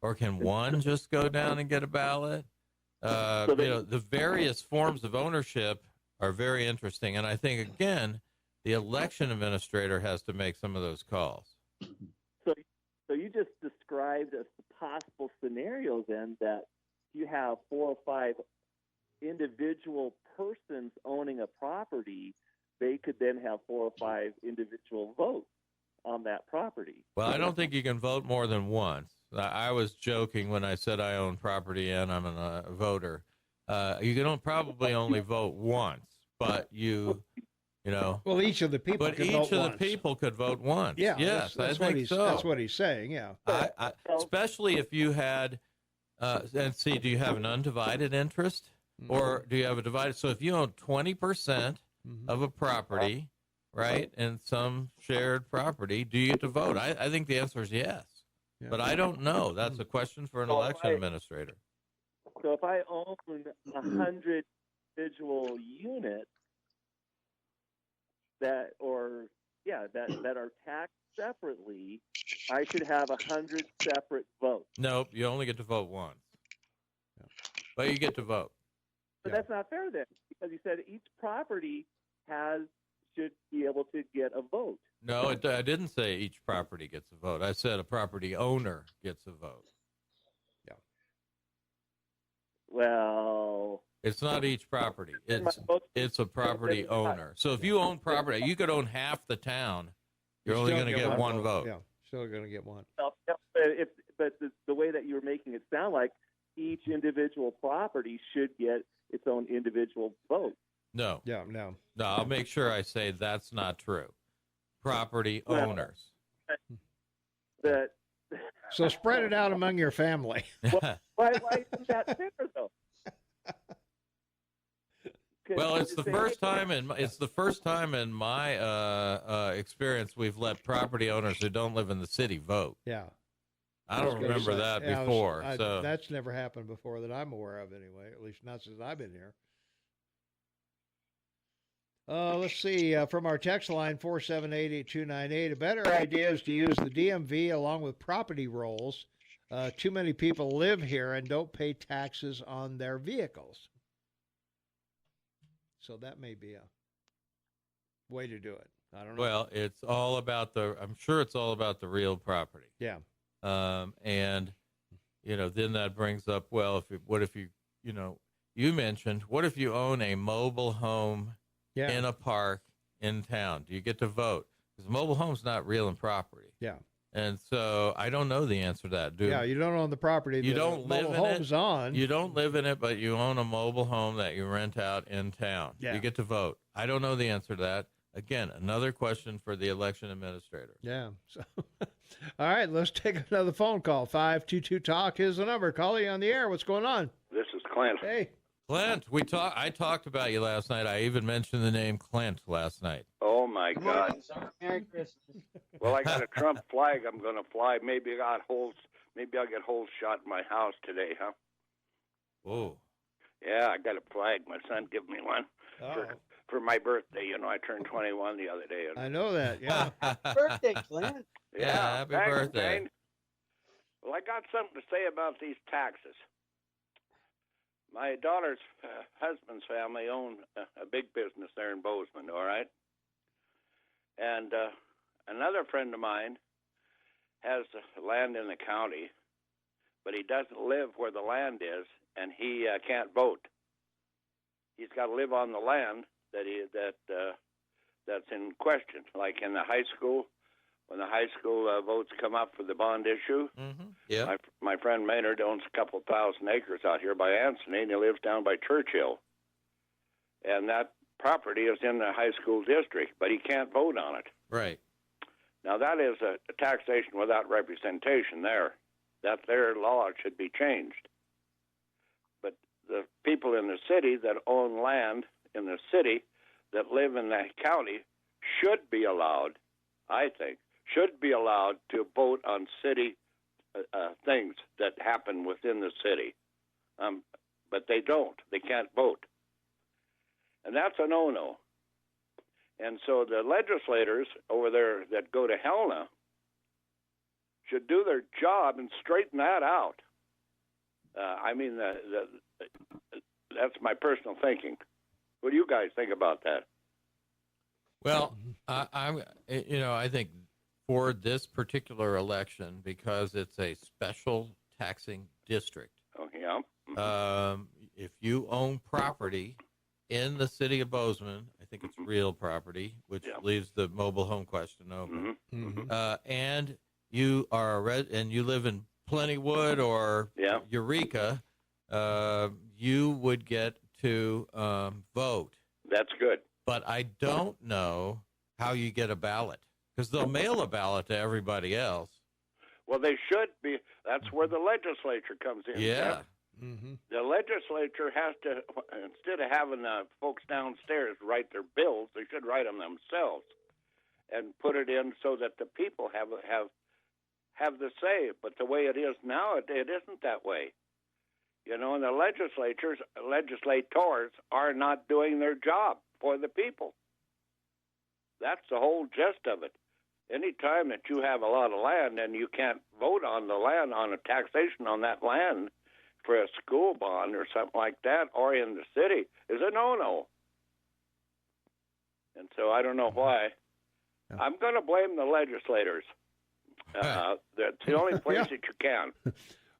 Or can one just go down and get a ballot? The various forms of ownership are very interesting, and I think again, the election administrator has to make some of those calls. So you just described a possible scenario then that you have 4 or 5 individual persons owning a property. They could then have 4 or 5 individual votes on that property. Well, I don't think you can vote more than once. I was joking when I said I own property and I'm a voter. You can probably only vote once, but Well, each of the people. But each of the people could vote once. Yeah. Yes, that's I think so. That's what he's saying. Yeah. Especially if you had, and see, do you have an undivided interest, or do you have a divided? So if you own 20% of a property, right, and some shared property, do you get to vote? I think the answer is yes, but I don't know. That's a question for an election administrator. So if I own 100 individual units that are taxed separately, I should have 100 separate votes. Nope, you only get to vote once, but you get to vote. But that's not fair then, because you said each property should be able to get a vote. No, I didn't say each property gets a vote. I said a property owner gets a vote. Yeah. Well, it's not each property. It's a property owner. So if you own property, you could own half the town. You're only going to get one vote. Yeah, still going to get one. But the way that you were making it sound like each individual property should get its own individual vote. No. Yeah, no. No, I'll make sure I say that's not true. Property owners. So spread it out among your family. Why isn't that fair though? Well, it's the first time in my experience we've let property owners who don't live in the city vote. Yeah. I don't remember that before. So that's never happened before that I'm aware of anyway, at least not since I've been here. Let's see, from our text line 4788298, a better idea is to use the DMV along with property rolls. Too many people live here and don't pay taxes on their vehicles. So that may be a way to do it. I don't know. Well, I'm sure it's all about the real property. Yeah. And, then that brings up, you mentioned, what if you own a mobile home in a park in town? Do you get to vote? Because mobile home's not real property. Yeah. And so I don't know the answer to that. Yeah, you don't own the property. You the don't live mobile in home's it. on. You don't live in it, but you own a mobile home that you rent out in town. Yeah. You get to vote. I don't know the answer to that. Again, another question for the election administrator. Yeah. So, all right, let's take another phone call. 522-TALK is the number. Call you on the air. What's going on? This is Clint. Hey. Clint, I talked about you last night. I even mentioned the name Clint last night. Oh my Come God! on, sir. Merry Christmas. Well, I got a Trump flag. I'm going to fly. Maybe I got holes. Maybe I'll get holes shot in my house today, huh? Whoa. Yeah, I got a flag. My son gave me one Oh, for my birthday. You know, I turned 21 the other day. I know that. Yeah. Birthday, Clint. Yeah, happy thanks, birthday. Shane. Well, I got something to say about these taxes. My daughter's husband's family own a big business there in Bozeman, all right? And another friend of mine has land in the county, but he doesn't live where the land is, and he can't vote. He's got to live on the land that's in question, like in the high school. When the high school votes come up for the bond issue, Yeah. my friend Maynard owns a couple thousand acres out here by Anthony, and he lives down by Churchill. And that property is in the high school district, but he can't vote on it. Right. Now, that is a taxation without representation there. That their law should be changed. But the people in the city that own land in the city that live in the county should be allowed, I think, to vote on city things that happen within the city. But they don't. They can't vote. And that's a no-no. And so the legislators over there that go to Helena should do their job and straighten that out. I mean, that's my personal thinking. What do you guys think about that? Well, I think for this particular election, because it's a special taxing district, Oh, yeah. if you own property in the city of Bozeman, I think it's real property, which leaves the mobile home question open. And you are and you live in Plentywood or Eureka, you would get to vote. That's good. But I don't know how you get a ballot, because they'll mail a ballot to everybody else. Well, they should be. That's where the legislature comes in. Yeah. Jeff. The legislature has to, instead of having folks downstairs write their bills, they should write them themselves and put it in so that the people have the say. But the way it is now, it isn't that way. You know, and the legislators are not doing their job for the people. That's the whole gist of it. Any time that you have a lot of land and you can't vote on the land, on a taxation on that land for a school bond or something like that, or in the city, is a no-no. And so I don't know why. I'm going to blame the legislators. That's the only place that you can.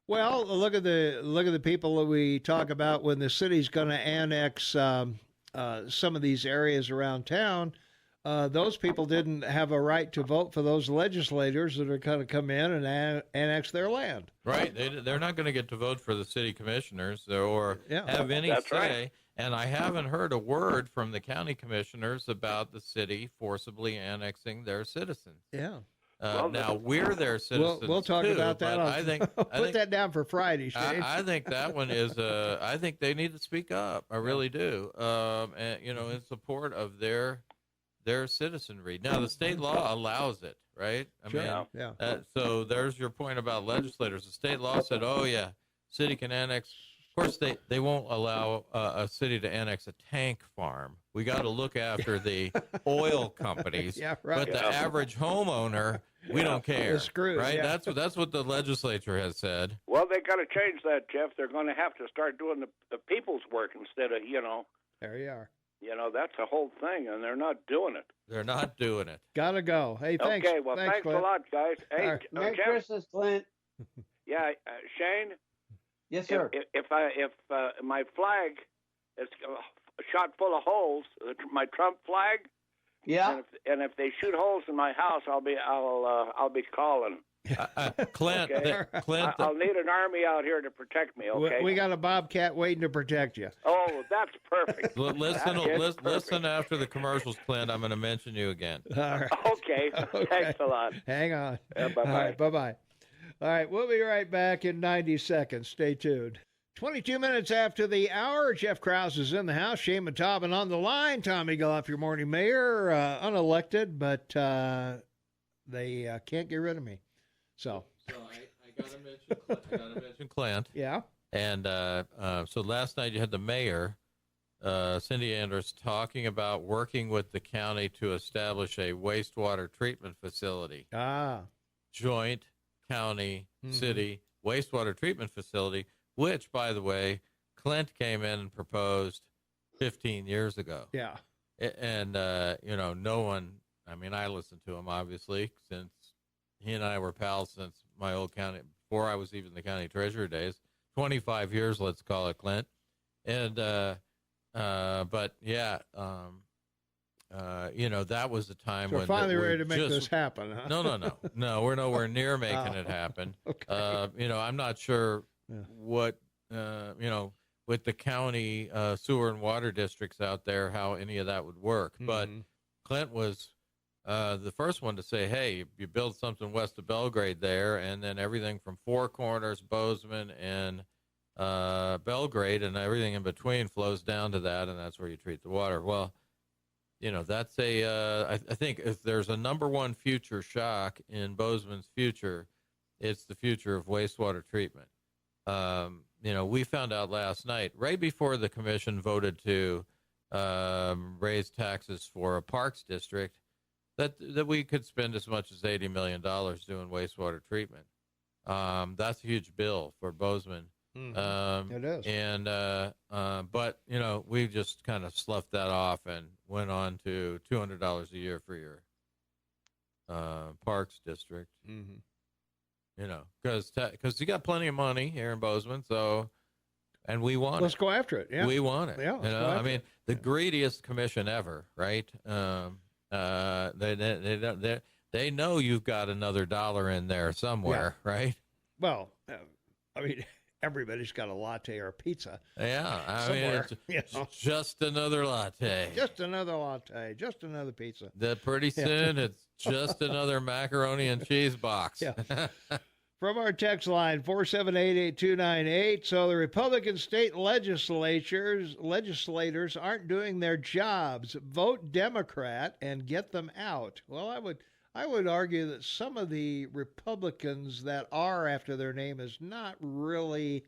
Well, look at the people that we talk about when the city's going to annex some of these areas around town. Those people didn't have a right to vote for those legislators that are going to come in and annex their land. Right. They're not going to get to vote for the city commissioners or have any That's say. right. And I haven't heard a word from the county commissioners about the city forcibly annexing their citizens. Yeah. Now, we're their citizens. We'll talk too, about that. but I think Put that down for Friday, Shane. I think that one is. I think they need to speak up. I really do. And in support of their citizenry. Now, the state law allows it, right? So there's your point about legislators. The state law said, "Oh yeah, city can annex." Of course, they won't allow a city to annex a tank farm. We got to look after the oil companies. Yeah, right. But the average homeowner, we don't care. They're screwed, right? yeah. That's what the legislature has said. Well, they got to change that, Jeff. They're going to have to start doing the people's work instead of, There you are. That's the whole thing, and they're not doing it. They're not doing it. Gotta go. Hey, thanks. Okay, well, thanks a Clint. lot, guys. Hey, All right. Merry Jeff, Christmas, Clint. yeah, Shane, Yes, sir. if my flag is shot full of holes, my Trump flag, Yeah. And if they shoot holes in my house, I'll be calling. Clint, Okay. Clint, I'll need an army out here to protect me. Okay. We got a bobcat waiting to protect you. Oh, that's perfect. listen after the commercials, Clint. I'm going to mention you again. All right. Okay. Thanks a lot. Hang on. Bye-bye. All right, bye-bye. All right, we'll be right back in 90 seconds. Stay tuned. 22 minutes after the hour, Jeff Krauss is in the house. Shane Matobin on the line. Tommy Goff, your morning mayor, unelected, but they can't get rid of me. So I gotta mention Clint. yeah. And so last night you had the mayor, Cindy Anders, talking about working with the county to establish a wastewater treatment facility. Joint county, city wastewater treatment facility, which, by the way, Clint came in and proposed 15 years ago. Yeah. And, no one, I mean, I listened to him, obviously, since he and I were pals since my old county, before I was even the county treasurer days, 25 years, let's call it, Clint. And, but yeah, that was the time So when finally ready to make this happen, huh? No, we're nowhere near making it happen. Okay. I'm not sure what, with the county sewer and water districts out there, how any of that would work. But Clint was the first one to say, hey, you build something west of Belgrade there, and then everything from Four Corners, Bozeman, and Belgrade, and everything in between flows down to that, and that's where you treat the water. Well, that's I think if there's a number one future shock in Bozeman's future, it's the future of wastewater treatment. We found out last night, right before the commission voted to raise taxes for a parks district, that we could spend as much as $80 million doing wastewater treatment. That's a huge bill for Bozeman. It is. And but we just kind of sloughed that off and went on to $200 a year for your parks district. Because you got plenty of money here in Bozeman, so and we want Let's go after it. Yeah. We want it. Yeah. I mean, the greediest commission ever, right? They know you've got another dollar in there somewhere, right? Well, everybody's got a latte or a pizza. Yeah, I somewhere, mean, it's just another latte. Just another latte. Just another pizza. Pretty soon, it's just another macaroni and cheese box. Yeah. From our text line, 4788298. So the Republican state legislators aren't doing their jobs. Vote Democrat and get them out. Well, I would argue that some of the Republicans that are after their name is not really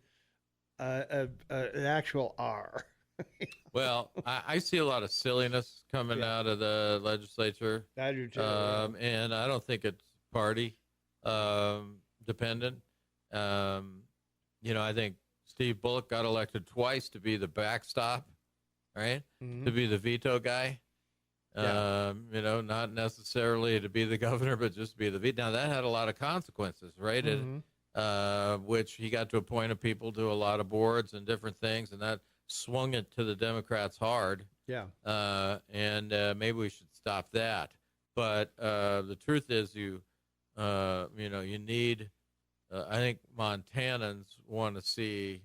an actual R. Well, I see a lot of silliness coming out of the legislature. I do too. And I don't think it's party dependent. I think Steve Bullock got elected twice to be the backstop, right? To be the veto guy. Not necessarily to be the governor, but just to be the veto. Now, that had a lot of consequences, right? Which he got to appoint people to a lot of boards and different things, and that swung it to the Democrats hard. Yeah. And maybe we should stop that. But the truth is you need, I think Montanans want to see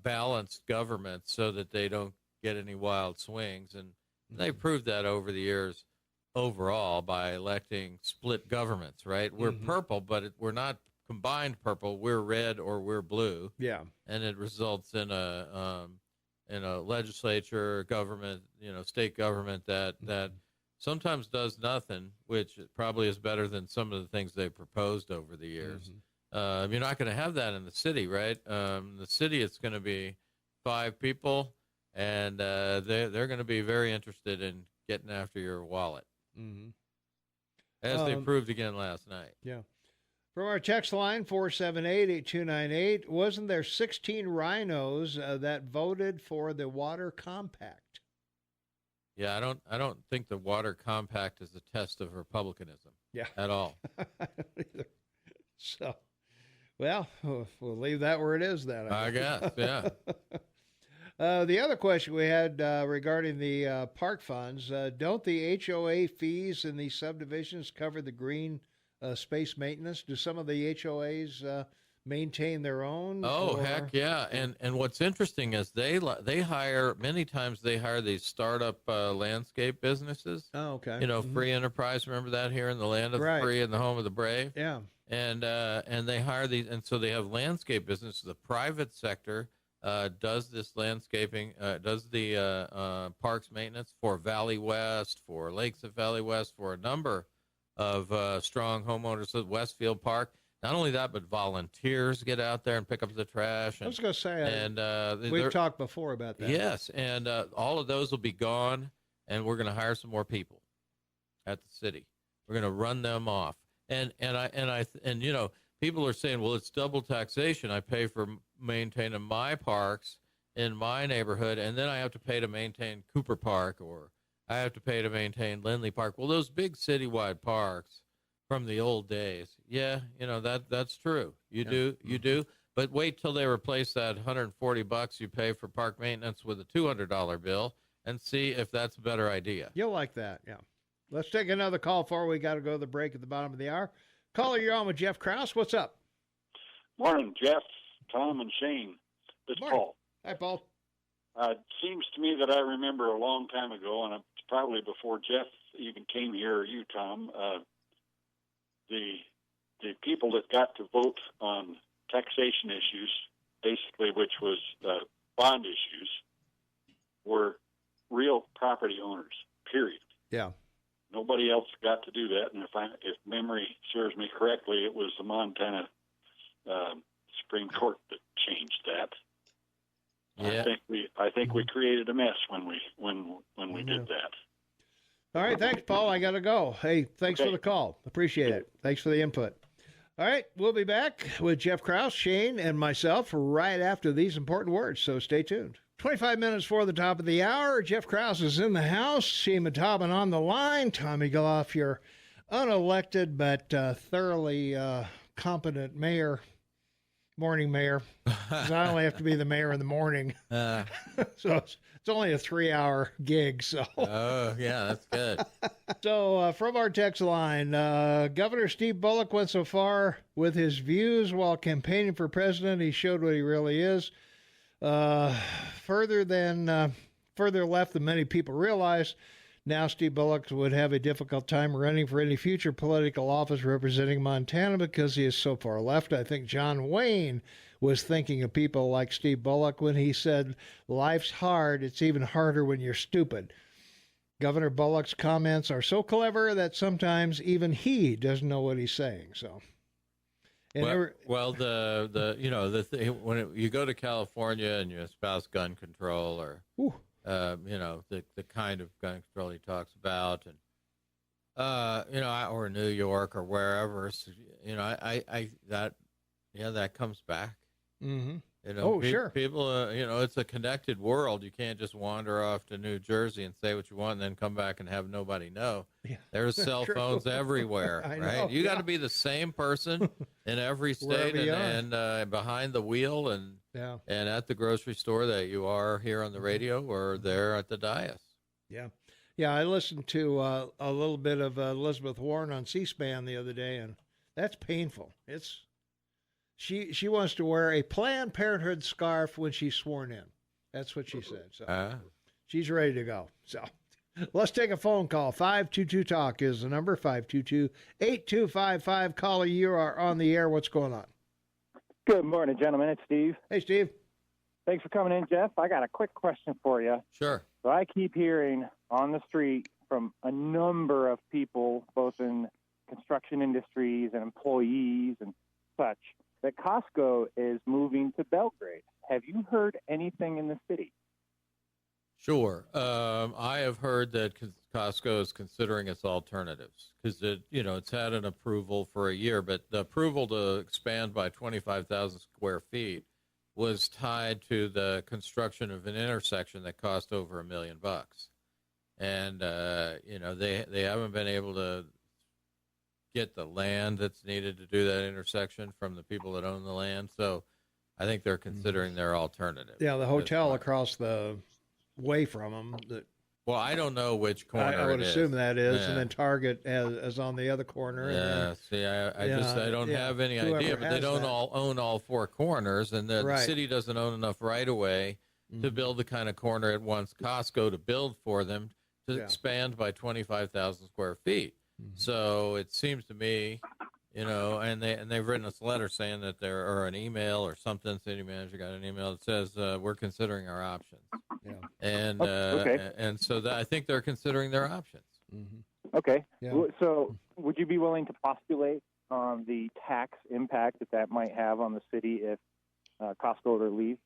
balanced government so that they don't get any wild swings. And they've proved that over the years overall by electing split governments, right? We're purple, but we're not combined purple. We're red or we're blue. Yeah. And it results in a legislature, government, state government that sometimes does nothing, which probably is better than some of the things they've proposed over the years. You're not going to have that in the city, right? The city, it's going to be 5 people, and they're going to be very interested in getting after your wallet, as they proved again last night. Yeah. From our text line, 4788298, wasn't there 16 rhinos that voted for the water compact? Yeah, I don't think the water compact is a test of republicanism. Yeah. At all. I don't either. So, well, we'll leave that where it is then. I guess, yeah. The other question we had regarding the park funds, don't the HOA fees in these subdivisions cover the green space maintenance? Do some of the HOAs maintain their own? Oh, or... heck yeah. And what's interesting is they hire, many times they hire these startup landscape businesses. Oh, okay. Free enterprise. Remember that here in the land of the free and the home of the brave? Yeah. And they hire these, and so they have landscape businesses. The private sector does this landscaping, does the parks maintenance for Valley West, for Lakes of Valley West, for a number of strong homeowners at Westfield Park. Not only that, but volunteers get out there and pick up the trash. And, I was going to say, and we've talked before about that. Yes, and all of those will be gone, and we're going to hire some more people at the city. We're going to run them off. And people are saying, well, it's double taxation. I pay for maintaining my parks in my neighborhood, and then I have to pay to maintain Cooper Park, or I have to pay to maintain Lindley Park. Well, those big citywide parks from the old days, that's true. You do. But wait till they replace that $140 you pay for park maintenance with a $200 bill, and see if that's a better idea. You'll like that, yeah. Let's take another call before we got to go to the break at the bottom of the hour. Caller, you're on with Jeff Krauss. What's up? Morning, Jeff, Tom, and Shane. It's Morning. Paul. Hi, Paul. It seems to me that I remember a long time ago, and it's probably before Jeff even came here, or you, Tom, the people that got to vote on taxation issues, basically, which was bond issues, were real property owners, period. Yeah. Nobody else got to do that, and if memory serves me correctly, it was the Montana Supreme Court that changed that. Yeah. I think we created a mess when we did that. All right, thanks, Paul. I got to go. Hey, thanks for the call. Appreciate it. Thanks for the input. All right, we'll be back with Jeff Krauss, Shane, and myself right after these important words, so stay tuned. 25 minutes before the top of the hour, Jeff Krauss is in the house. Shima Taubman on the line. Tommy Goff, your unelected but thoroughly competent mayor, morning mayor. 'Cause I only have to be the mayor in the morning. So it's only a 3-hour gig. So. Oh, yeah, that's good. So from our text line, Governor Steve Bullock went so far with his views while campaigning for president, he showed what he really is. Further left than many people realize. Now Steve Bullock would have a difficult time running for any future political office representing Montana because he is so far left. I think John Wayne was thinking of people like Steve Bullock when he said, life's hard, it's even harder when you're stupid. Governor Bullock's comments are so clever that sometimes even he doesn't know what he's saying. So. When you go to California and you espouse gun control, or the kind of gun control he talks about, and or New York or wherever, that comes back. Mm-hmm. Sure. People, it's a connected world. You can't just wander off to New Jersey and say what you want and then come back and have nobody know. Yeah. There's cell phones everywhere, right? You got to be the same person in every state and behind the wheel and at the grocery store that you are here on the radio or there at the dais. Yeah. Yeah, I listened to a little bit of Elizabeth Warren on C-SPAN the other day, and that's painful. She wants to wear a Planned Parenthood scarf when she's sworn in. That's what she said. So she's ready to go. So let's take a phone call. 522-TALK is the number, 522-8255. Caller, you are on the air. What's going on? Good morning, gentlemen. It's Steve. Hey, Steve. Thanks for coming in, Jeff. I got a quick question for you. Sure. So I keep hearing on the street from a number of people, both in construction industries and employees and such, that Costco is moving to Belgrade. Have you heard anything in the city? Sure. I have heard that Costco is considering its alternatives because it's had an approval for a year, but the approval to expand by 25,000 square feet was tied to the construction of an intersection that cost over $1 million. And, they haven't been able to get the land that's needed to do that intersection from the people that own the land. So I think they're considering their alternative. Yeah, the hotel across the way from them. Well, I don't know which corner I would it assume is. that is, Yeah. and then Target is on the other corner. Yeah, And then, see, I don't have any whoever idea, but they has don't that. all own all four corners, and the Right. city doesn't own enough right of way to build the kind of corner it wants Costco to build for them to expand by 25,000 square feet. So it seems to me, and they've written us a letter saying that or an email or something. City manager got an email that says we're considering our options. Yeah. And Okay. and so I think they're considering their options. Okay. Yeah. So would you be willing to postulate on the tax impact that might have on the city if Costco were to leave?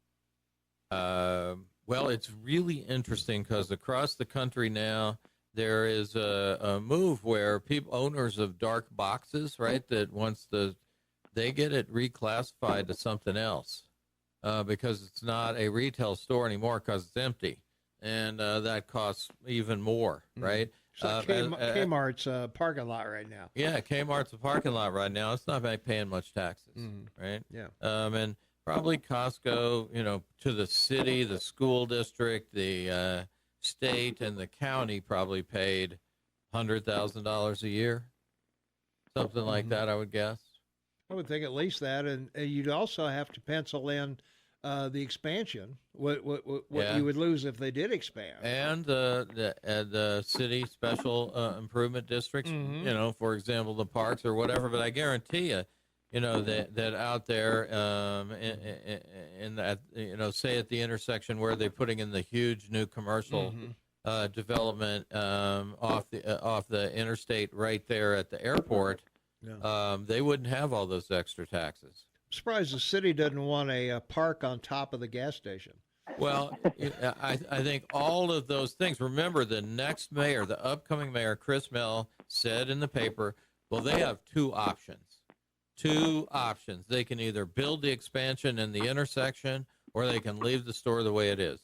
Well, it's really interesting because across the country now there is a move where owners of dark boxes, right, that once they get it reclassified to something else because it's not a retail store anymore because it's empty, and that costs even more, right? It's like Kmart's parking lot right now. Yeah, Kmart's a parking lot right now. It's not paying much taxes, right? Yeah. And probably Costco, to the city, the school district, the state, and the county probably paid $100,000 a year, something like that, I would guess. I would think at least that, and you'd also have to pencil in the expansion. What you would lose if they did expand, and the city special improvement districts. For example, the parks or whatever. But I guarantee you, that out there in that, say at the intersection where they're putting in the huge new commercial development off the interstate right there at the airport, they wouldn't have all those extra taxes. I'm surprised the city doesn't want a park on top of the gas station. Well, I think all of those things. Remember, the next mayor, the upcoming mayor, Chris Mell, said in the paper, well, they have two options. They can either build the expansion in the intersection or they can leave the store the way it is.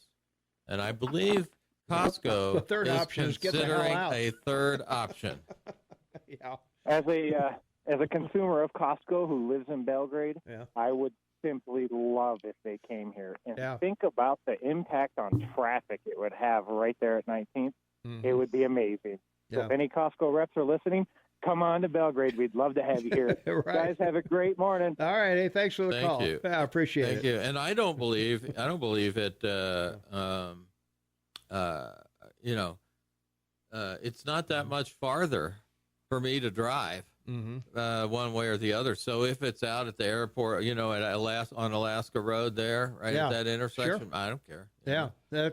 And I believe Costco The third option is get the hell considering out. a third option. Yeah. As a consumer of Costco who lives in Belgrade, I would simply love if they came here. And think about the impact on traffic it would have right there at 19th. It would be amazing. So if any Costco reps are listening, come on to Belgrade. We'd love to have you here. Right. Guys, have a great morning. All right. Hey, thanks for the Thank call. you. I appreciate it. Thank you. And I don't believe it. It's not that much farther for me to drive one way or the other. So if it's out at the airport, on Alaska Road there, right at that intersection, I don't care.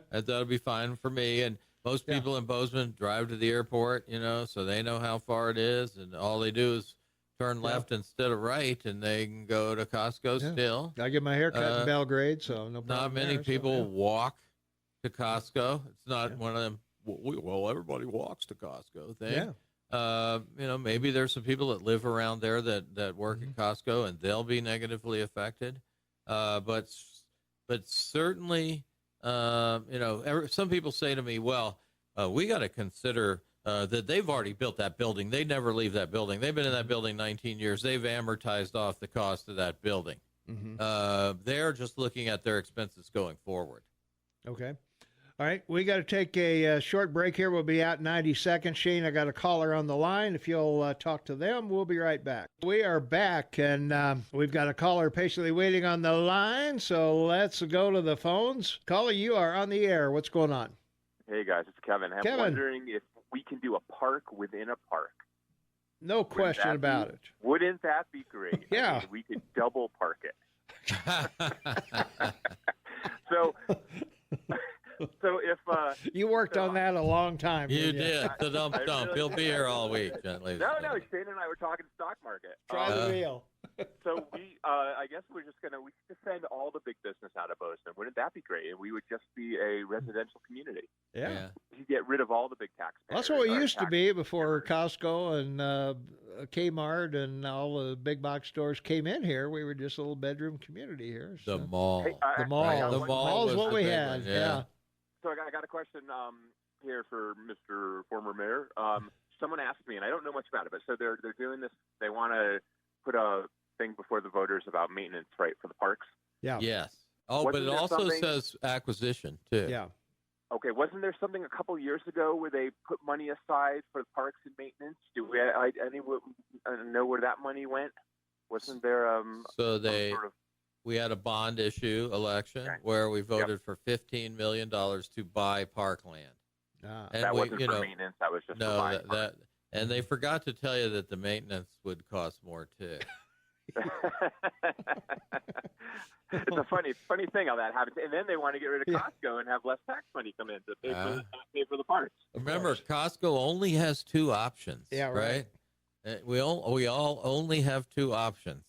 That'll be fine for me. And most people in Bozeman drive to the airport, so they know how far it is, and all they do is turn left instead of right, and they can go to Costco still. I get my hair cut in Belgrade, so no problem. Not many people walk to Costco. It's not one of them, well, everybody walks to Costco thing. Maybe there's some people that live around there that work at Costco, and they'll be negatively affected. But certainly, some people say to me, well, we got to consider that they've already built that building. They never leave that building. They've been in that building 19 years. They've amortized off the cost of that building. They're just looking at their expenses going forward. Okay. All right. We got to take a short break here. We'll be out 90 seconds. Shane, I got a caller on the line. If you'll talk to them, we'll be right back. We are back, and we've got a caller patiently waiting on the line, so let's go to the phones. Caller, you are on the air. What's going on? Hey, guys, it's Kevin. I'm wondering if we can do a park within a park. No question about it. Wouldn't that be great? Yeah. I mean, we could double park it. So if you worked on that a long time. You did. The dump. He'll be here all week. No, Shane and I were talking stock market. Try the wheel. So I guess we should send all the big business out of Bozeman. Wouldn't that be great? And we would just be a residential community. Yeah. You get rid of all the big taxpayers. That's what we used to be before Costco and Kmart and all the big box stores came in here. We were just a little bedroom community here. So. The mall. Hey, the mall. Right. The mall is what we had. Yeah. So I got a question here for Mr. Former Mayor. Someone asked me, and I don't know much about it, but so they're doing this. They want to put a thing before the voters about maintenance, right, for the parks. Yeah. Yes. Oh, Wasn't but it there also something- says acquisition too. Yeah. Okay, wasn't there something a couple years ago where they put money aside for parks and maintenance? Do we anyone know where that money went? Wasn't there So some sort of we had a bond issue election Okay. where we voted for $15 million to buy parkland. Ah. And that we, wasn't you for know, maintenance? That was just for no, buying that, and they forgot to tell you that the maintenance would cost more too. It's a funny thing how that happens, and then they want to get rid of Yeah. Costco and have less tax money come in to pay for the parts. Remember, Costco only has two options. Yeah, right. We all only have two options.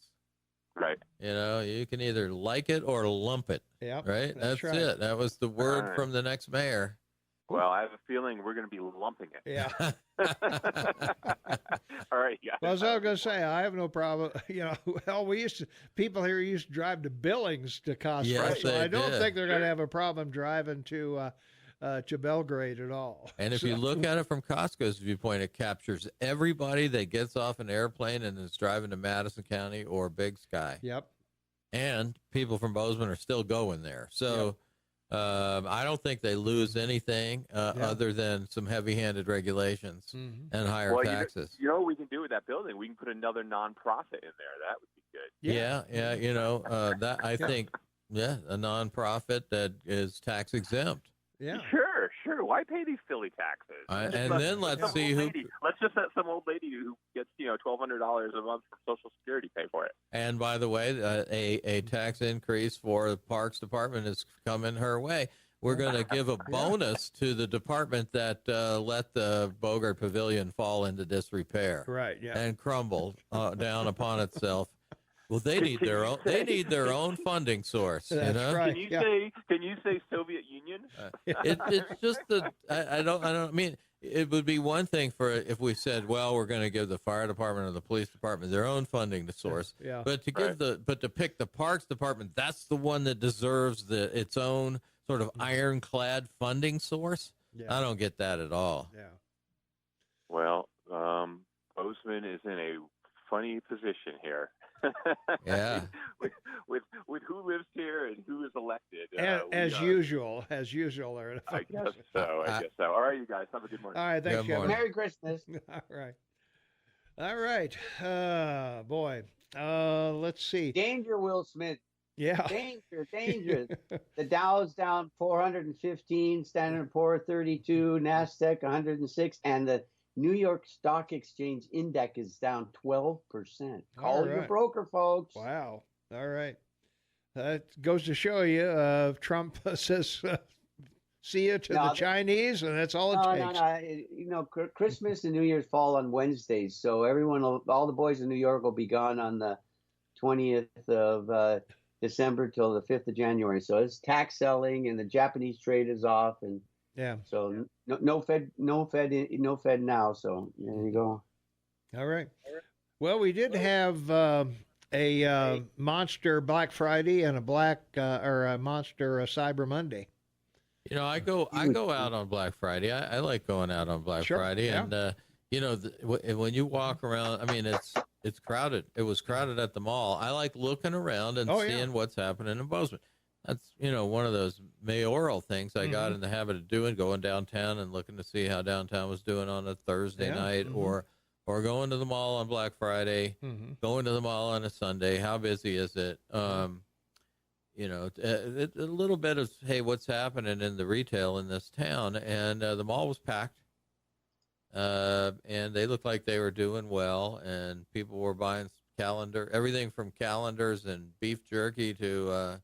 Right. You know, you can either like it or lump it. Yep. Right. That's right. it. That was the word All right. from the next mayor. Well, I have a feeling we're going to be lumping it. Yeah. All right, guys. Well, as I was going to say, I have no problem. Hell, people here used to drive to Billings to Costco, Yes, so they I don't did. think they're going to have a problem driving to Belgrade at all. And if So- you look at it from Costco's viewpoint, it captures everybody that gets off an airplane and is driving to Madison County or Big Sky. Yep. And people from Bozeman are still going there. So I don't think they lose anything other than some heavy-handed regulations Mhm. and higher Well, taxes. you know what we can do with that building? We can put another nonprofit in there. That would be good. Yeah. You know, that I think, a nonprofit that is tax exempt. Yeah. Sure. Why pay these silly taxes? Let's see who. Let's just let some old lady who gets $1,200 a month from Social Security pay for it. And by the way, a tax increase for the Parks Department is coming her way. We're going to give a bonus to the department that let the Bogart Pavilion fall into disrepair Right. Yeah. and crumble down upon itself. Well, they need their own. They need their own funding source. That's you know, right. Can you say Soviet Union? it's just that I don't mean. It would be one thing for if we said, well, we're going to give the fire department or the police department their own funding source. Yeah. But to give to pick the parks department, that's the one that deserves its own sort of ironclad funding source. Yeah. I don't get that at all. Yeah. Well, Bozeman is in a funny position here. Yeah. with who lives here and who is elected. As usual, they're in a I funny guess position. so. All right, you guys have a good morning. All right. Thanks, Good Kevin. morning. Merry Christmas. All right. Boy. Let's see. Danger, Will Smith. Yeah. Danger. The Dow's down 415, Standard & Poor's 32, NASDAQ 106, and the New York Stock Exchange Index is down 12%. Call your right. broker, folks. Wow. All right. That goes to show you, Trump says, see you to the Chinese, and that's all it takes. No. Christmas and New Year's fall on Wednesdays, so all the boys in New York will be gone on the 20th of December till the 5th of January. So it's tax selling, and the Japanese trade is off, and so no Fed now. So there you go. All right. Well, we did have a monster Black Friday and a monster Cyber Monday. You know, I go out on Black Friday. I like going out on Black Friday, and when you walk around, I mean, it's crowded. It was crowded at the mall. I like looking around and seeing what's happening in Bozeman. That's one of those mayoral things I got in the habit of doing, going downtown and looking to see how downtown was doing on a Thursday night, or going to the mall on Black Friday, going to the mall on a Sunday. How busy is it? A little bit of, hey, what's happening in the retail in this town? And the mall was packed. And they looked like they were doing well, and people were buying everything from calendars and beef jerky to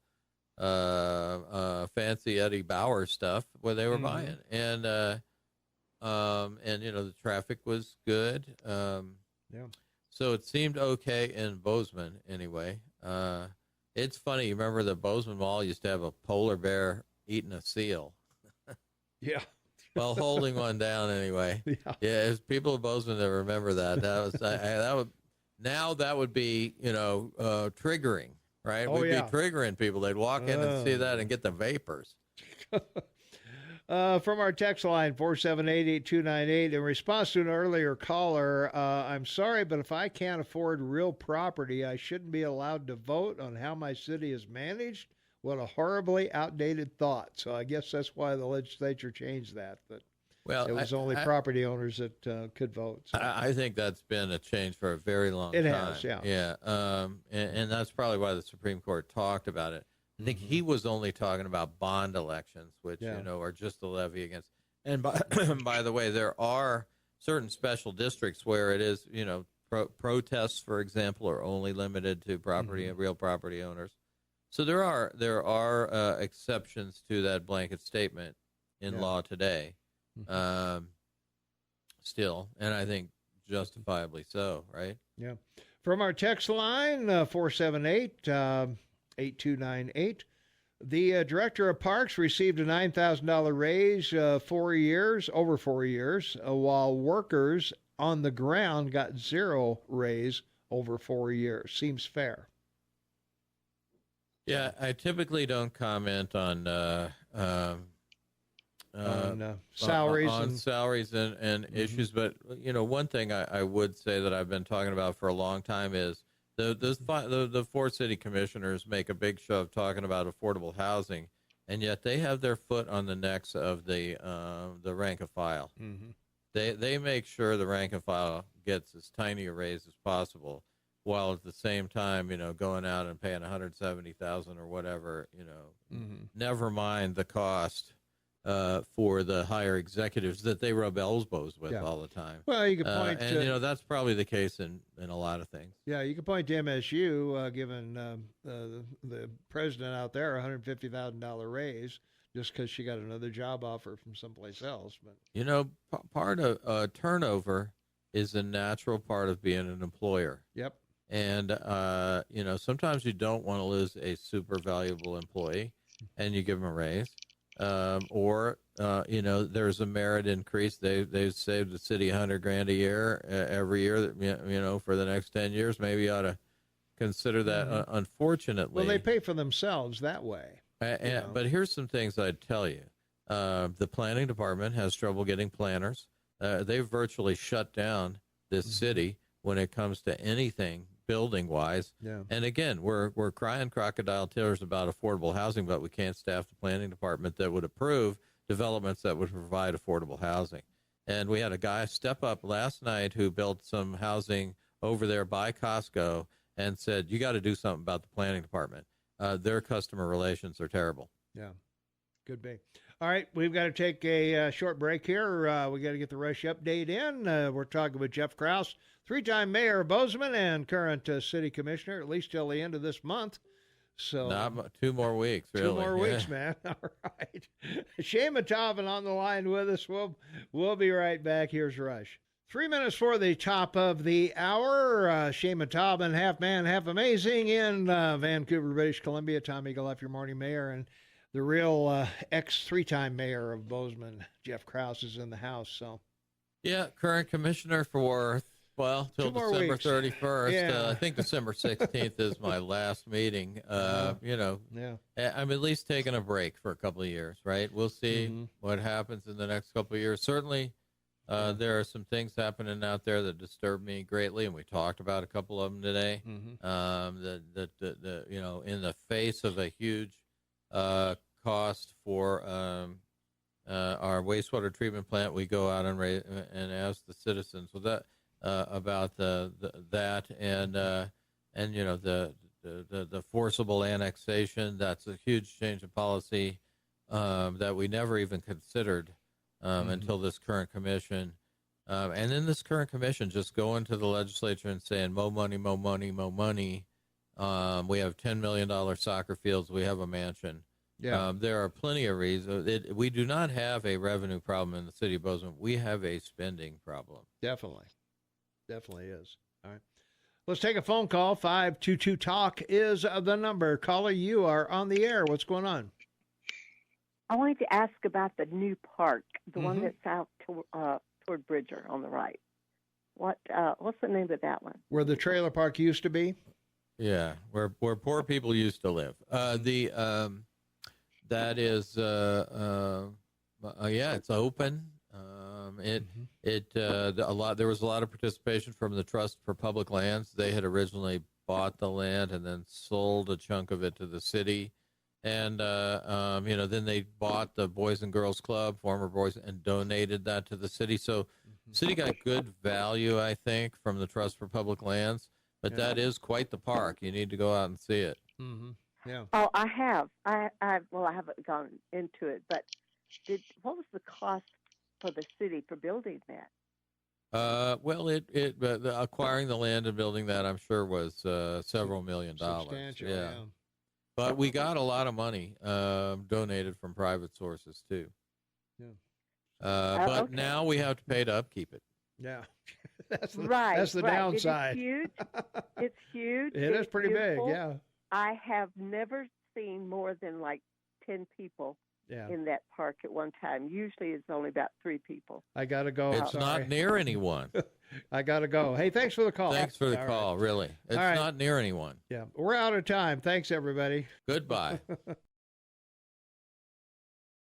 fancy Eddie Bauer stuff where they were buying. And the traffic was good. So it seemed okay in Bozeman anyway. It's funny. You remember the Bozeman Mall used to have a polar bear eating a seal. Yeah. Well, holding one down anyway. Yeah, it's people in Bozeman that remember that. That would be triggering, right? We'd be triggering people. They'd walk in and see that and get the vapors. From our text line, 478-8298, in response to an earlier caller, I'm sorry, but if I can't afford real property, I shouldn't be allowed to vote on how my city is managed. What a horribly outdated thought. So I guess that's why the legislature changed that. But Well, it was only property owners that could vote. So. I think that's been a change for a very long time. It has, yeah. Yeah. And that's probably why the Supreme Court talked about it. I think he was only talking about bond elections, which, are just a levy against. And by the way, there are certain special districts where it is, protests, for example, are only limited to property and real property owners. So there are exceptions to that blanket statement in law today, still, and I think justifiably so, right? Yeah. From our text line, 478-8298, the director of parks received a $9,000 raise over 4 years, while workers on the ground got zero raise over 4 years. Seems fair. Yeah, I typically don't comment on salaries and issues, but one thing I would say that I've been talking about for a long time is the four city commissioners make a big show of talking about affordable housing, and yet they have their foot on the necks of the rank and file. They make sure the rank and file gets as tiny a raise as possible, while at the same time, going out and paying $170,000 or whatever, never mind the cost for the higher executives that they rub elbows with all the time. Well, you can point to, that's probably the case in a lot of things. Yeah, you can point to MSU giving the president out there a $150,000 raise just because she got another job offer from someplace else. But part of turnover is a natural part of being an employer. Yep. And, sometimes you don't want to lose a super valuable employee and you give them a raise. Or there's a merit increase. They've saved the city $100,000 a year every year that, for the next 10 years, maybe you ought to consider that. Unfortunately. Well, they pay for themselves that way. But here's some things I'd tell you. The planning department has trouble getting planners. They've virtually shut down this city when it comes to anything building wise. Yeah. And again, we're crying crocodile tears about affordable housing, but we can't staff the planning department that would approve developments that would provide affordable housing. And we had a guy step up last night who built some housing over there by Costco and said, you got to do something about the planning department. Their customer relations are terrible. Yeah, could be. All right, we've got to take a short break here. We got to get the Rush update in. We're talking with Jeff Krauss, three-time mayor of Bozeman and current city commissioner, at least till the end of this month. So not 2 more weeks, really. 2 more weeks, man. All right. Shay Matavin on the line with us. We'll be right back. Here's Rush. 3 minutes for the top of the hour. Shay Matavin, half man, half amazing in Vancouver, British Columbia. Tom Eagle, your morning mayor, and the real three-time mayor of Bozeman, Jeff Krauss, is in the house. So, yeah, current commissioner for till December 31st. Yeah. I think December 16th is my last meeting. I'm at least taking a break for a couple of years, right? We'll see what happens in the next couple of years. Certainly, there are some things happening out there that disturb me greatly, and we talked about a couple of them today. In the face of a huge cost for our wastewater treatment plant, we go out and ask the citizens about that and the forcible annexation. That's a huge change of policy that we never even considered until this current commission. And then this current commission just going to the legislature and saying, more money, more money, more money. We have $10 million soccer fields. We have a mansion. Yeah. There are plenty of reasons. We do not have a revenue problem in the city of Bozeman. We have a spending problem. Definitely is. All right. Let's take a phone call. 522-TALK is the number. Caller, you are on the air. What's going on? I wanted to ask about the new park, the one that's out toward Bridger on the right. What's the name of that one? Where the trailer park used to be? Yeah, where poor people used to live. That is Yeah, it's open. There was a lot of participation from the Trust for Public Lands. They had originally bought the land and then sold a chunk of it to the city. And, then they bought the Boys and Girls Club, former Boys, and donated that to the city. So city got good value, I think, from the Trust for Public Lands. But that is quite the park. You need to go out and see it. Mm-hmm. Yeah. Oh, I have. I haven't gone into it, but what was the cost for the city for building that? Acquiring the land and building that, I'm sure, was several $1 million. Substantial, yeah. But we got a lot of money donated from private sources too. Yeah. But now we have to pay to upkeep it. Yeah. That's the Right. downside. It's huge. It's huge. It is pretty beautiful. big, yeah. I have never seen more than like 10 people in that park at one time. Usually it's only about 3 people. I got to go. It's not near anyone. I got to go. Hey, thanks for the call. Thanks for the call, really. It's not near anyone. Yeah. We're out of time. Thanks, everybody. Goodbye.